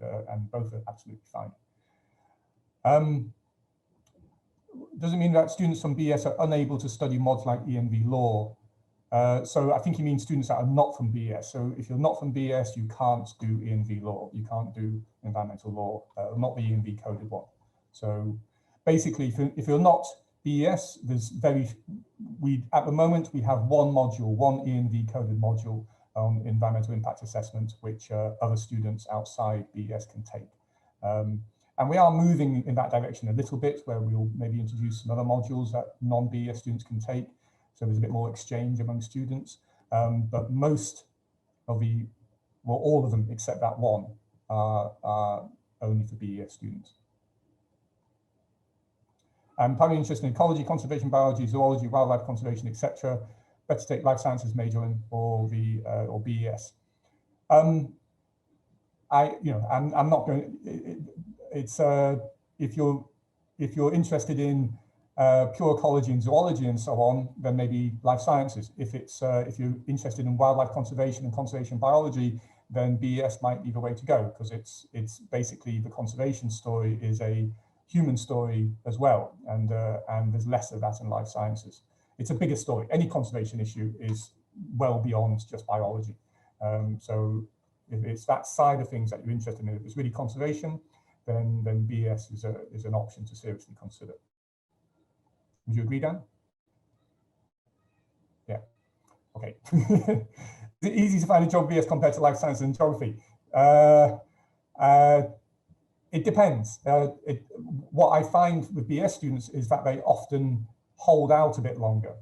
both are absolutely fine. Doesn't mean that students from BS are unable to study mods like ENV law. So I think you mean students that are not from BS. So if you're not from BS, you can't do ENV law. You can't do environmental law, not the ENV coded one. So basically, if you're not BS, at the moment, we have one ENV coded module on environmental impact assessment, which other students outside BS can take. And we are moving in that direction a little bit, where we'll maybe introduce some other modules that non-BS students can take. So there's a bit more exchange among students. But most of all of them except that one are only for BES students. I'm primarily interested in ecology, conservation biology, zoology, wildlife conservation, etc. Better take life sciences major or BES. I'm not going. It's if you're interested in pure ecology and zoology and so on, then maybe life sciences. If you're interested in wildlife conservation and conservation biology, then BES might be the way to go, because it's basically the conservation story is a human story as well, and there's less of that in life sciences. It's a bigger story. Any conservation issue is well beyond just biology. So if it's that side of things that you're interested in, if it's really conservation, then BES is an option to seriously consider. Would you agree, Dan? Yeah. Okay. Is it easy to find a job BS compared to life sciences and geography? It depends. What I find with BS students is that they often hold out a bit longer.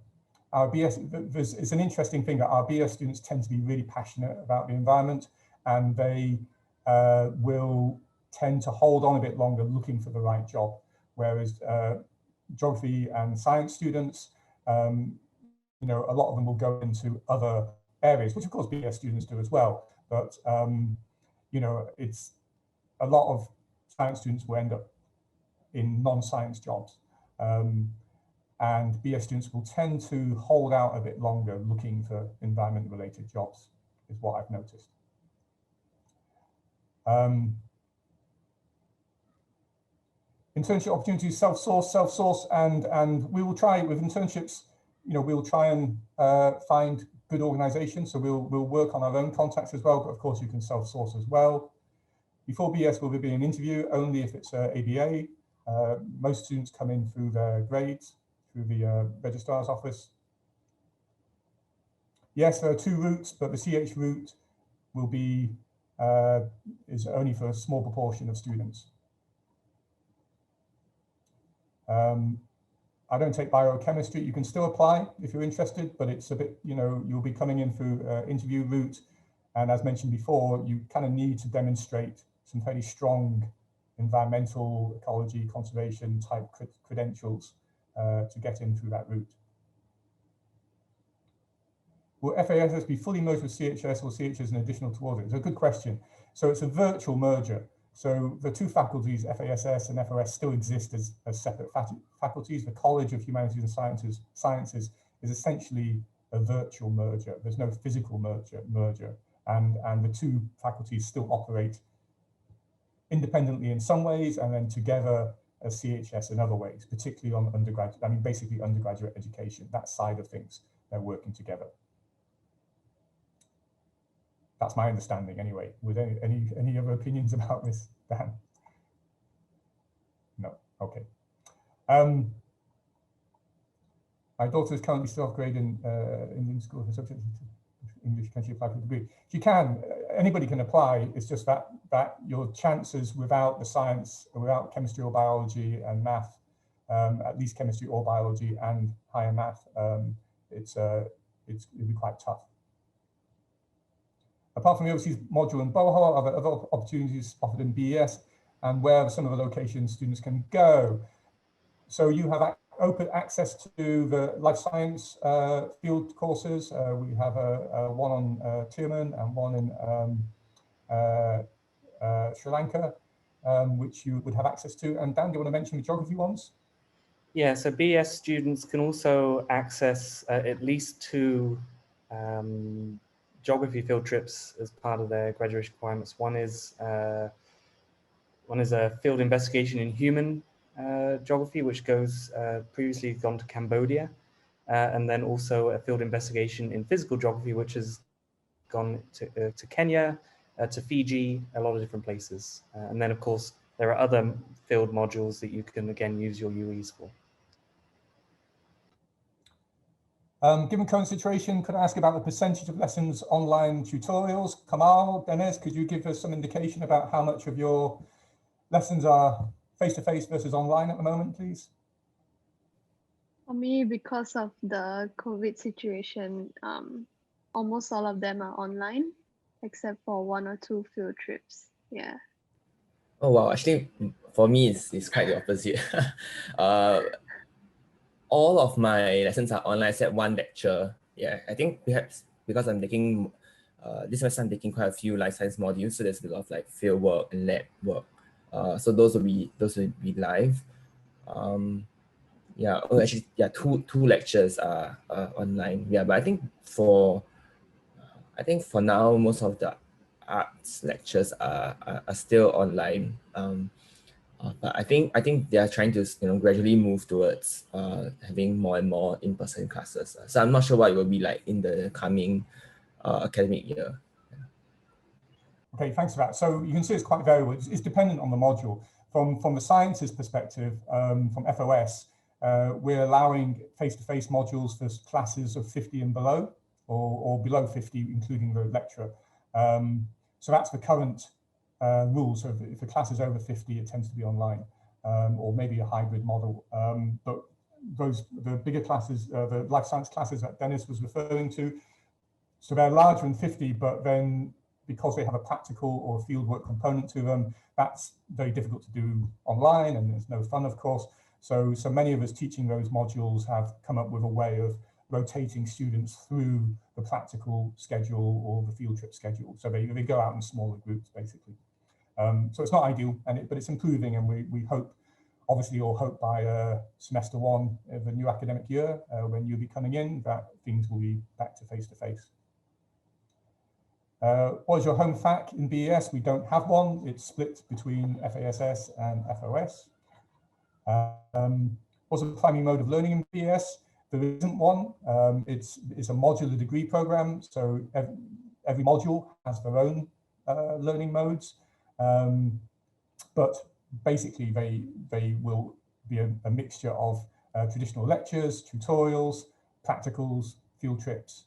Our BS, it's an interesting thing that our BS students tend to be really passionate about the environment, and they will tend to hold on a bit longer looking for the right job, whereas geography and science students, a lot of them will go into other areas, which of course BS students do as well. But it's a lot of science students will end up in non-science jobs, and BS students will tend to hold out a bit longer looking for environment-related jobs, is what I've noticed. Internship opportunities, self-source, and we will try with internships. We'll try and find good organizations. So we'll work on our own contacts as well, but of course you can self-source as well. Before BS, will there be an interview? Only if it's ABA. Most students come in through their grades, through the registrar's office. Yes, there are 2 routes, but the CH route will be is only for a small proportion of students. I don't take biochemistry. You can still apply if you're interested, but it's a bit, you'll be coming in through interview route. And as mentioned before, you kind of need to demonstrate some fairly strong environmental, ecology, conservation type credentials to get in through that route. Will FASS be fully merged with CHS or CHS an additional towards it? It's a good question. So it's a virtual merger. So the two faculties, FASS and FOS, still exist as separate faculties. The College of Humanities and Sciences is essentially a virtual merger. There's no physical merger. And the two faculties still operate independently in some ways and then together as CHS in other ways, particularly on undergraduate, I mean, basically undergraduate education, that side of things, they're working together. That's my understanding anyway. With any other opinions about this, Dan? No, okay. My daughter is currently still grading Indian school for subject English. Can she apply for the degree? She can. Anybody can apply. It's just that your chances without the science, without chemistry or biology and math, at least chemistry or biology and higher math, it'll be quite tough. Apart from the overseas module in 𝗏𝘍, are there other opportunities offered in BES, and where are some of the locations students can go? So you have open access to the life science field courses. We have one on 𝗄𝗶𝘃𝗶 and one in Sri Lanka, which you would have access to. And Dan, do you want to mention the geography ones? Yeah, so BS students can also access at least 2 geography field trips as part of their graduation requirements. One is a field investigation in human geography, which goes previously gone to Cambodia, and then also a field investigation in physical geography, which has gone to Kenya, to Fiji, a lot of different places. And then, of course, there are other field modules that you can, again, use your UEs for. Given current situation, could I ask about the percentage of lessons online tutorials? Kamal, Dennis, could you give us some indication about how much of your lessons are face-to-face versus online at the moment, please? For me, because of the COVID situation, almost all of them are online, except for 1 or 2 field trips. Yeah. Oh wow, actually for me it's quite the opposite. All of my lessons are online except one lecture. Yeah, I think perhaps because I'm taking this semester I'm taking quite a few life science modules, so there's a lot of like field work and lab work. So those will be live. Yeah, oh actually yeah, two lectures are online. Yeah, but I think for now most of the arts lectures are still online. But I think they are trying to gradually move towards having more and more in-person classes. So I'm not sure what it will be like in the coming academic year. Yeah. Okay, thanks for that. So you can see it's quite variable. It's dependent on the module. From the sciences perspective, from FOS, we're allowing face-to-face modules for classes of 50 and below, or below 50, including the lecturer. So that's the current rule. So if the class is over 50, it tends to be online, or maybe a hybrid model. But the bigger classes, the life science classes that Dennis was referring to, so they're larger than 50, but then because they have a practical or fieldwork component to them, that's very difficult to do online, and there's no fun, of course. So many of us teaching those modules have come up with a way of rotating students through the practical schedule or the field trip schedule. So they go out in smaller groups, basically. So it's not ideal, but it's improving, and we hope, obviously all hope by semester 1 of the new academic year, when you'll be coming in, that things will be back to face-to-face. What is your home fac in BES? We don't have one. It's split between FASS and FOS. What's the primary mode of learning in BES? There isn't one. It's a modular degree program, so every module has their own learning modes. But basically they will be a mixture of traditional lectures, tutorials, practicals, field trips,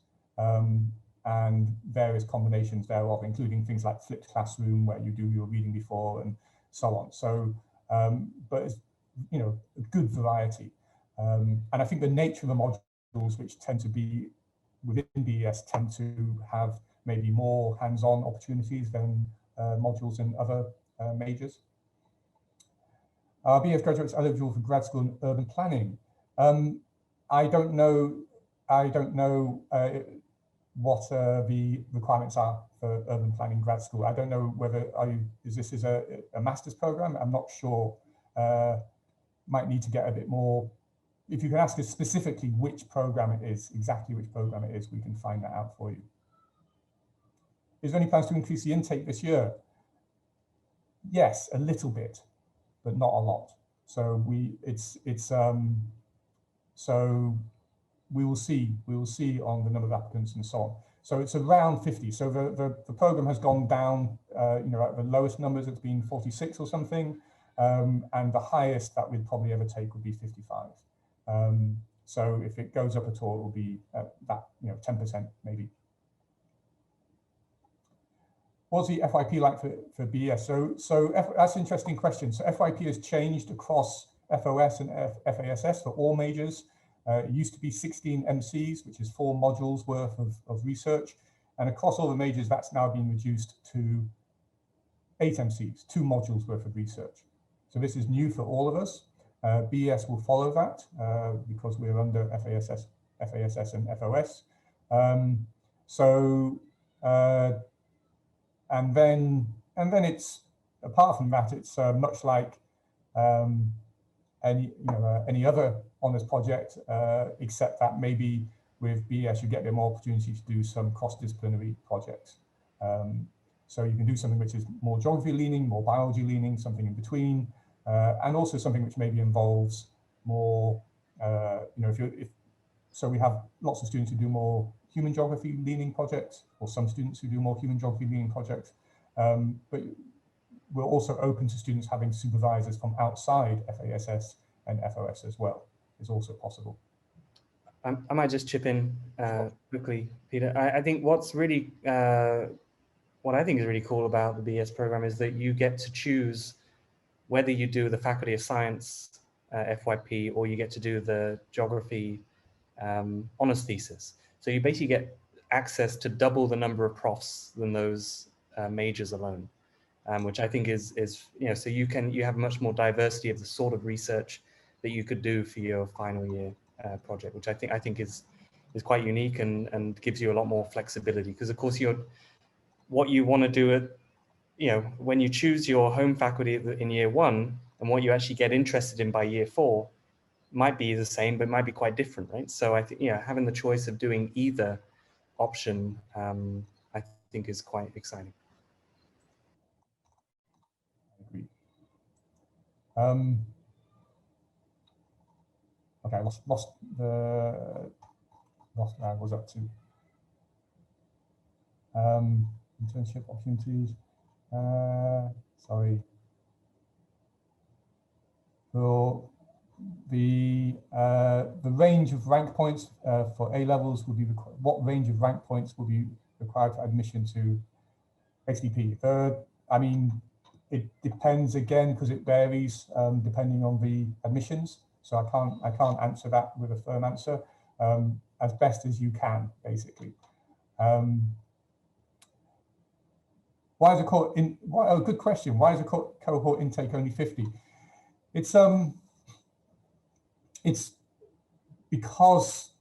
and various combinations thereof, including things like flipped classroom, where you do your reading before and so on. So, but it's, a good variety. And I think the nature of the modules, which tend to be within BES, tend to have maybe more hands-on opportunities than modules in other majors. Are BS graduates eligible for grad school in urban planning? I don't know what the requirements are for urban planning grad school. I don't know whether is this a master's program? I'm not sure. Might need to get a bit more. If you can ask us specifically which program it is, exactly which program it is, we can find that out for you. Is there any plans to increase the intake this year? Yes, a little bit, but not a lot. So we will see on the number of applicants and so on. So it's around 50. So the program has gone down. At the lowest numbers it's been 46 or something, and the highest that we'd probably ever take would be 55. So if it goes up at all, it will be that 10% maybe. What's the FYP like for BS? So that's an interesting question. So FYP has changed across FOS and FASS for all majors. It used to be 16 MCs, which is 4 modules worth of research. And across all the majors, that's now been reduced to 8 MCs, 2 modules worth of research. So this is new for all of us. BS will follow that because we're under FASS and FOS. And then it's, apart from that, it's much like any other honours project, except that maybe with BS you get a bit more opportunity to do some cross-disciplinary projects. So you can do something which is more geography leaning, more biology leaning, something in between, and also something which maybe involves more, so we have lots of students who do more human geography leaning projects, or some students who do more human geography leaning projects, but we're also open to students having supervisors from outside FASS and FOS as well. Is also possible. I might just chip in quickly, Peter. I think what's really, what I think is really cool about the BS program is that you get to choose whether you do the Faculty of Science FYP or you get to do the geography honours thesis. So you basically get access to double the number of profs than those majors alone, which I think is so you have much more diversity of the sort of research that you could do for your final year project, which I think is quite unique and gives you a lot more flexibility, because of course what you want to do at when you choose your home faculty in year 1 and what you actually get interested in by year 4 might be the same, but might be quite different, right? So I think having the choice of doing either option I think is quite exciting. I agree. Okay, I lost what I was up to. Internship opportunities. Sorry. So the range of rank points for A levels will be what range of rank points will be required for admission to XDP? I mean, it depends again because it varies depending on the admissions. So I can't answer that with a firm answer. As best as you can, basically. Why is a cohort good question. Why is a cohort intake only 50? It's because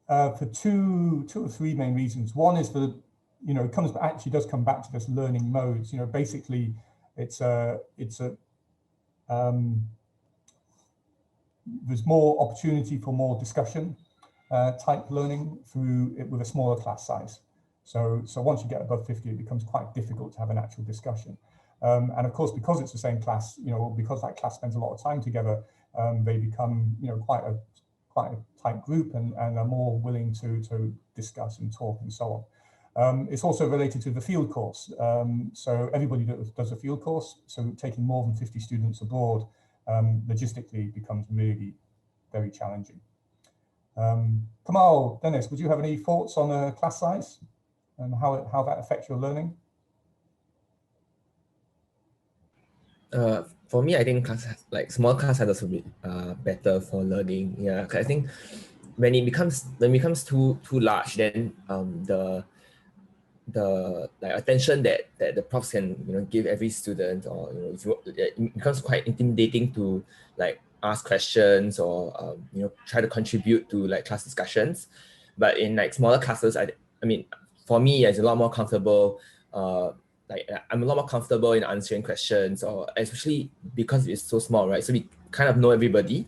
for two or three main reasons. One is for it actually does come back to this learning modes. Basically there's more opportunity for more discussion type learning through it with a smaller class size. So once you get above 50, it becomes quite difficult to have an actual discussion. And of course, because it's the same class, because that class spends a lot of time together, they become, quite a tight group and are more willing to discuss and talk and so on. It's also related to the field course. So everybody does a field course. So taking more than 50 students abroad logistically becomes really very challenging. Kamal, Dennis, would you have any thoughts on the class size and how that affects your learning? For me, I think small class sizes will be better for learning. Yeah, I think when it becomes too large, then the attention that the profs can give every student, or it becomes quite intimidating to ask questions or try to contribute to class discussions. But in smaller classes, I mean, for me, it's a lot more comfortable. I'm a lot more comfortable in answering questions, or especially because it's so small, right? So we kind of know everybody,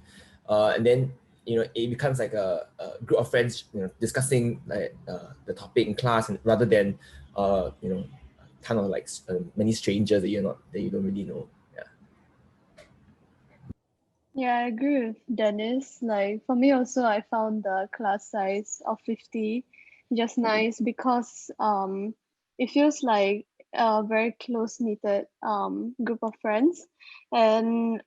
and then it becomes like a group of friends, discussing the topic in class, and rather than kind of many strangers that you don't really know. Yeah, I agree with Dennis. Like for me also, I found the class size of 50 just nice because it feels like a very close-knitted group of friends. And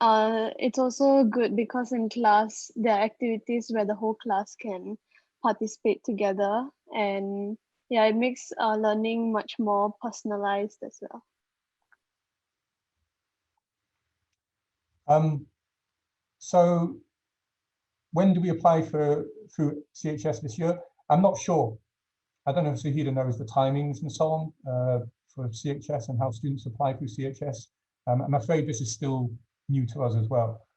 it's also good because in class, there are activities where the whole class can participate together. And yeah, it makes learning much more personalized as well. So when do we apply through CHS this year? I'm not sure. I don't know if Zahida knows the timings and so on for CHS and how students apply through CHS. I'm afraid this is still new to us as well.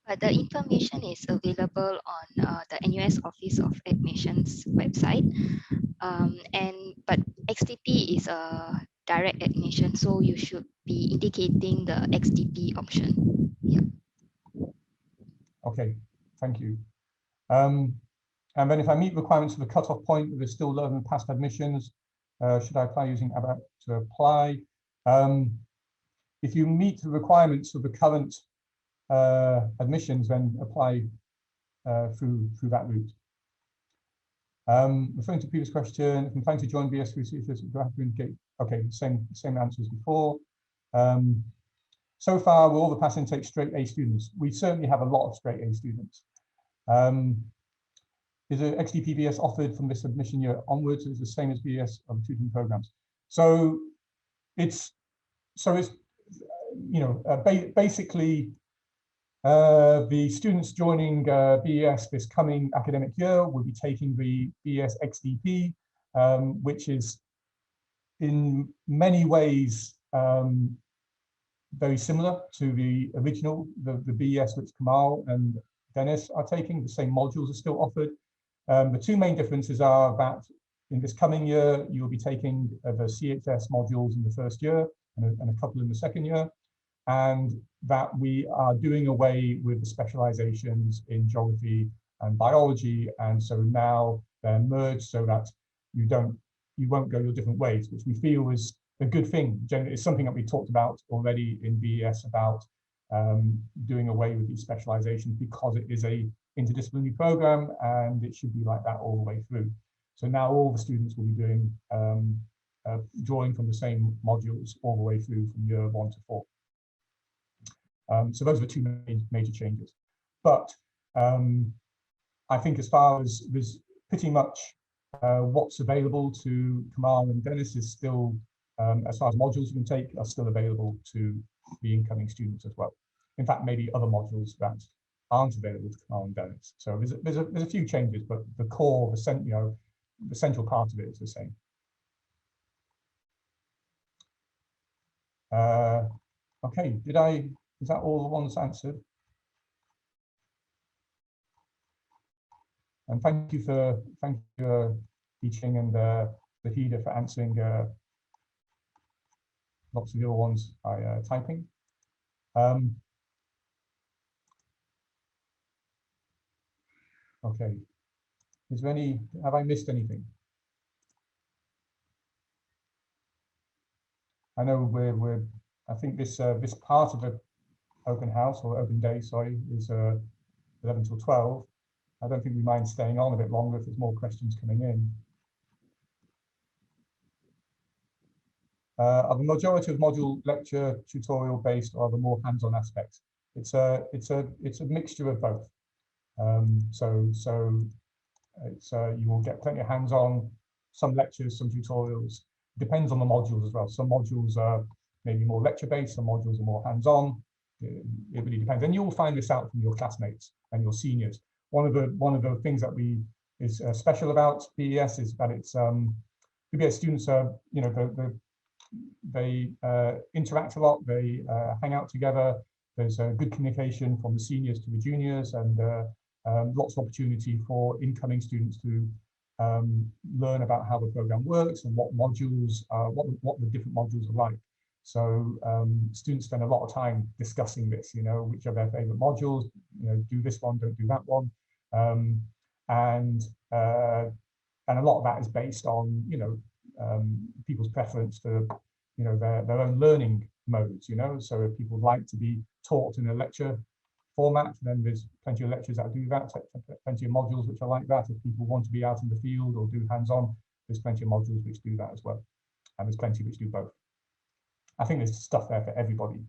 But the information is available on the NUS Office of Admissions website. But XDP is a direct admission, so you should be indicating the XDP option. Yeah. Okay, thank you. And then if I meet requirements for the cutoff point, there's still lower than past admissions, should I apply using ABAP to apply? If you meet the requirements of the current admissions, then apply through that route. Referring to previous question, if I'm planning to join BS through CHS, do I have to indicate? Okay, same answer as before. So far, will all the pass intake straight A students? We certainly have a lot of straight A students. Is an XDP BS offered from this admission year onwards? Is the same as BS of tutoring programs? So it's basically the students joining BES this coming academic year will be taking the BES XDP, which is in many ways very similar to the original, the BES which Kamal and Dennis are taking. The same modules are still offered. The two main differences are that in this coming year, you will be taking the CHS modules in the first year and a couple in the second year, and that we are doing away with the specializations in geography and biology, and so now they're merged so that you won't go your different ways, which we feel is a good thing. Generally, it's something that we talked about already in BES about doing away with these specializations because it is a interdisciplinary program and it should be like that all the way through. So now all the students will be doing drawing from the same modules all the way through from year 1 to 4. So those are the two major changes. But I think as far as there's pretty much what's available to Kamal and Dennis is still, as far as modules you can take, are still available to the incoming students as well. In fact, maybe other modules that aren't available to Kamal and Dennis. So there's a few changes, but the core, the central part of it is the same. Okay, is that all the ones answered? And thank you, 𝗖𝗹𝗶𝗃𝗃 and 𝗏𝘕 for answering lots of the other ones by typing. Okay, have I missed anything? I know I think this part of the open house or open day, sorry, is 11 till 12. I don't think we mind staying on a bit longer if there's more questions coming in. Are the majority of module lecture tutorial based, or are there more hands-on aspects? It's a mixture of both. You will get plenty of hands-on, some lectures, some tutorials. Depends on the modules as well. Some modules are maybe more lecture-based, some modules are more hands-on. It really depends, and you'll find this out from your classmates and your seniors. One of the things that is special about BES is that PBS students are, you know, they interact a lot, they hang out together, there's good communication from the seniors to the juniors, and lots of opportunity for incoming students to learn about how the program works and what modules, what the different modules are like. So students spend a lot of time discussing this, you know, which are their favorite modules, you know, do this one, don't do that one. And a lot of that is based on, you know, people's preference for, you know, their own learning modes, you know. So if people like to be taught in a lecture format, then there's plenty of lectures that do that, plenty of modules which are like that. If people want to be out in the field or do hands-on, there's plenty of modules which do that as well. And there's plenty which do both. I think there's stuff there for everybody.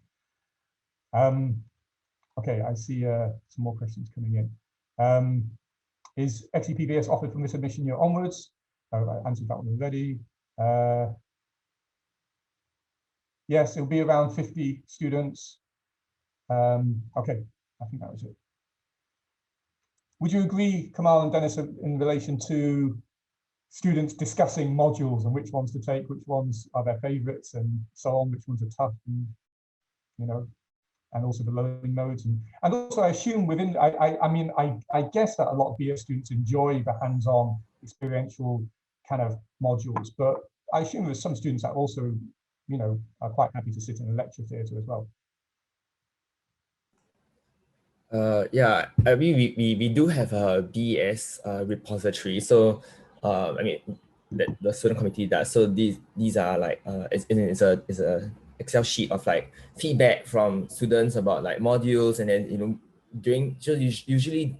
Okay, I see some more questions coming in. Is XDP-VS offered from this admission year onwards? I answered that one already. Yes, it'll be around 50 students. Okay, I think that was it. Would you agree, Kamal and Dennis, in relation to students discussing modules and which ones to take, which ones are their favorites, and so on, which ones are tough, and, you know, and also the learning modes, and also I assume within, I guess that a lot of BS students enjoy the hands-on experiential kind of modules, but I assume there's some students that also, you know, are quite happy to sit in a lecture theatre as well. Yeah, I mean, we do have a BES repository. So, I mean, the student committee does. So these are like it's a Excel sheet of like feedback from students about like modules, and then, you know, usually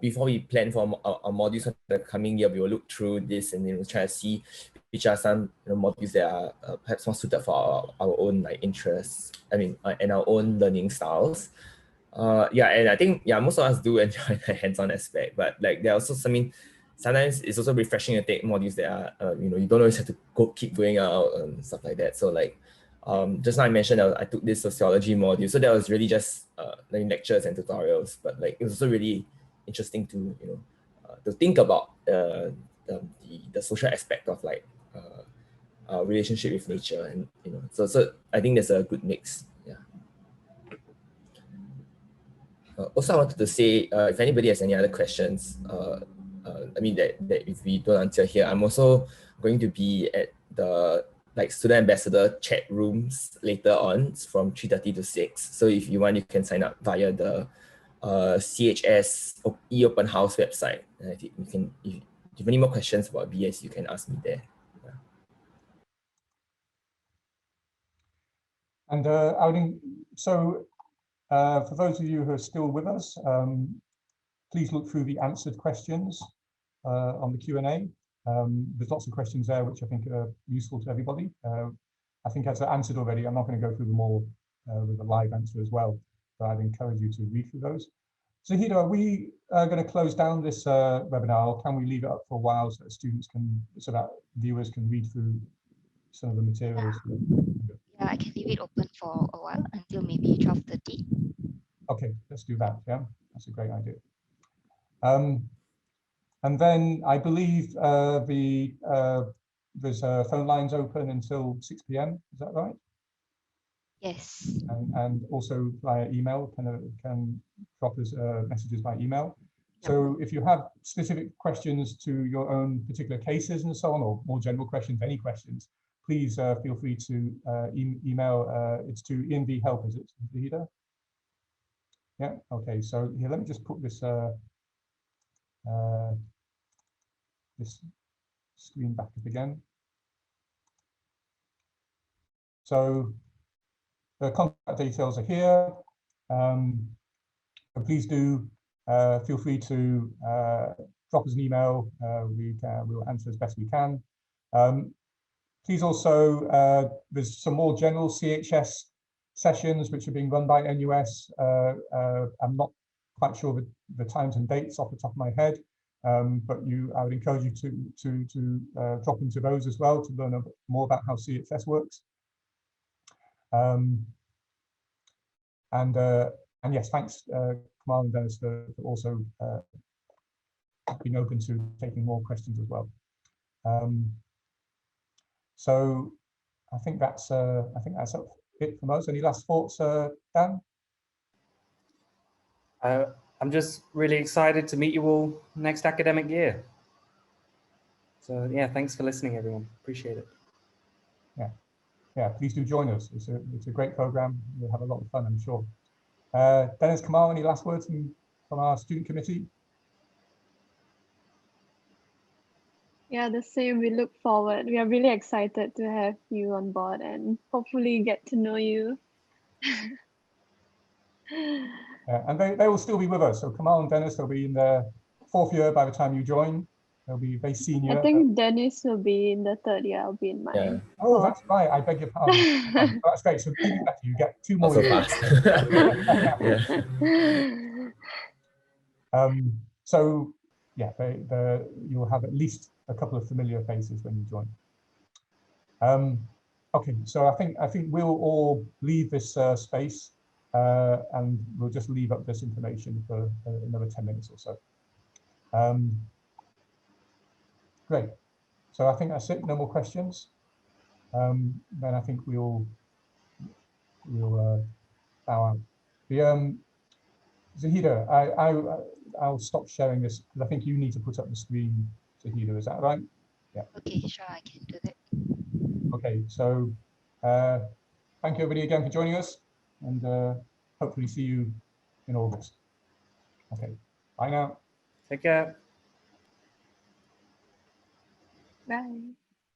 before we plan for our modules for the coming year, we will look through this and, you know, try to see which are some, you know, modules that are perhaps more suited for our own like interests. I mean, and our own learning styles. Yeah, and I think, yeah, most of us do enjoy the hands-on aspect, but like there are also sometimes it's also refreshing to take modules that are, you know, you don't always have to keep going out and stuff like that. So like, just now I mentioned I took this sociology module, so that was really just learning lectures and tutorials, but like it was also really interesting to, you know, to think about the social aspect of like relationship with nature, and, you know, so I think there's a good mix. Yeah. Also, I wanted to say, if anybody has any other questions, I mean, that if we don't answer here, I'm also going to be at the like student ambassador chat rooms later on from 3:30 to 6. So if you want, you can sign up via the CHS 𝗍𝗶𝘶𝗶 website. And I think you can, if you have any more questions about BS, you can ask me there. Yeah. And I would, so for those of you who are still with us, please look through the answered questions on the Q&A. There's lots of questions there which I think are useful to everybody. I think as I answered already, I'm not going to go through them all with a live answer as well, but I'd encourage you to read through those. Zahida, are we going to close down this webinar, or can we leave it up for a while so that students can, so that viewers can read through some of the materials? Yeah, I can leave it open for a while until maybe 12:30. Okay, let's do that. Yeah, that's a great idea. And then I believe there's phone lines open until 6 p.m. Is that right? Yes. And also via email, can drop us messages by email. So if you have specific questions to your own particular cases and so on, or more general questions, any questions, please feel free to email. It's to 𝗍𝗶𝗃𝗃𝗃, is it, Zahida? Yeah. Okay. So here, let me just put this this screen back up again. So the contact details are here. Please do feel free to drop us an email. We'll answer as best we can. Please also, there's some more general CHS sessions which are being run by NUS. I'm not quite sure the times and dates off the top of my head, but I would encourage you to drop into those as well to learn a bit more about how CHS works. And yes, thanks Kamal and Dennis for also being open to taking more questions as well. So I think that's it from us. Any last thoughts, Dan? I'm just really excited to meet you all next academic year. So yeah, thanks for listening, everyone. Appreciate it. Yeah, please do join us. It's a great program. We'll have a lot of fun, I'm sure. Dennis, Kamal, any last words from our student committee? Yeah, the same. We look forward. We are really excited to have you on board and hopefully get to know you. And they will still be with us. So Kamal and Dennis, they'll be in their 4th year by the time you join. They'll be very senior. I think Dennis will be in the 3rd year. I'll be in mine. Yeah. Oh, that's right. I beg your pardon. That's great. So even better, you get 2 more Also years. fast. Yeah. So yeah, you will have at least a couple of familiar faces when you join. Okay, so I think we'll all leave this space and we'll just leave up this information for another 10 minutes or so. Great. So I think that's it. No more questions. Then I think we'll bow out. Zahida, I'll stop sharing this because I think you need to put up the screen, Zahida. Is that right? Yeah. Okay, sure, I can do that. Okay. So thank you everybody again for joining us, and hopefully see you in August. Okay. Bye now. Take care. Bye.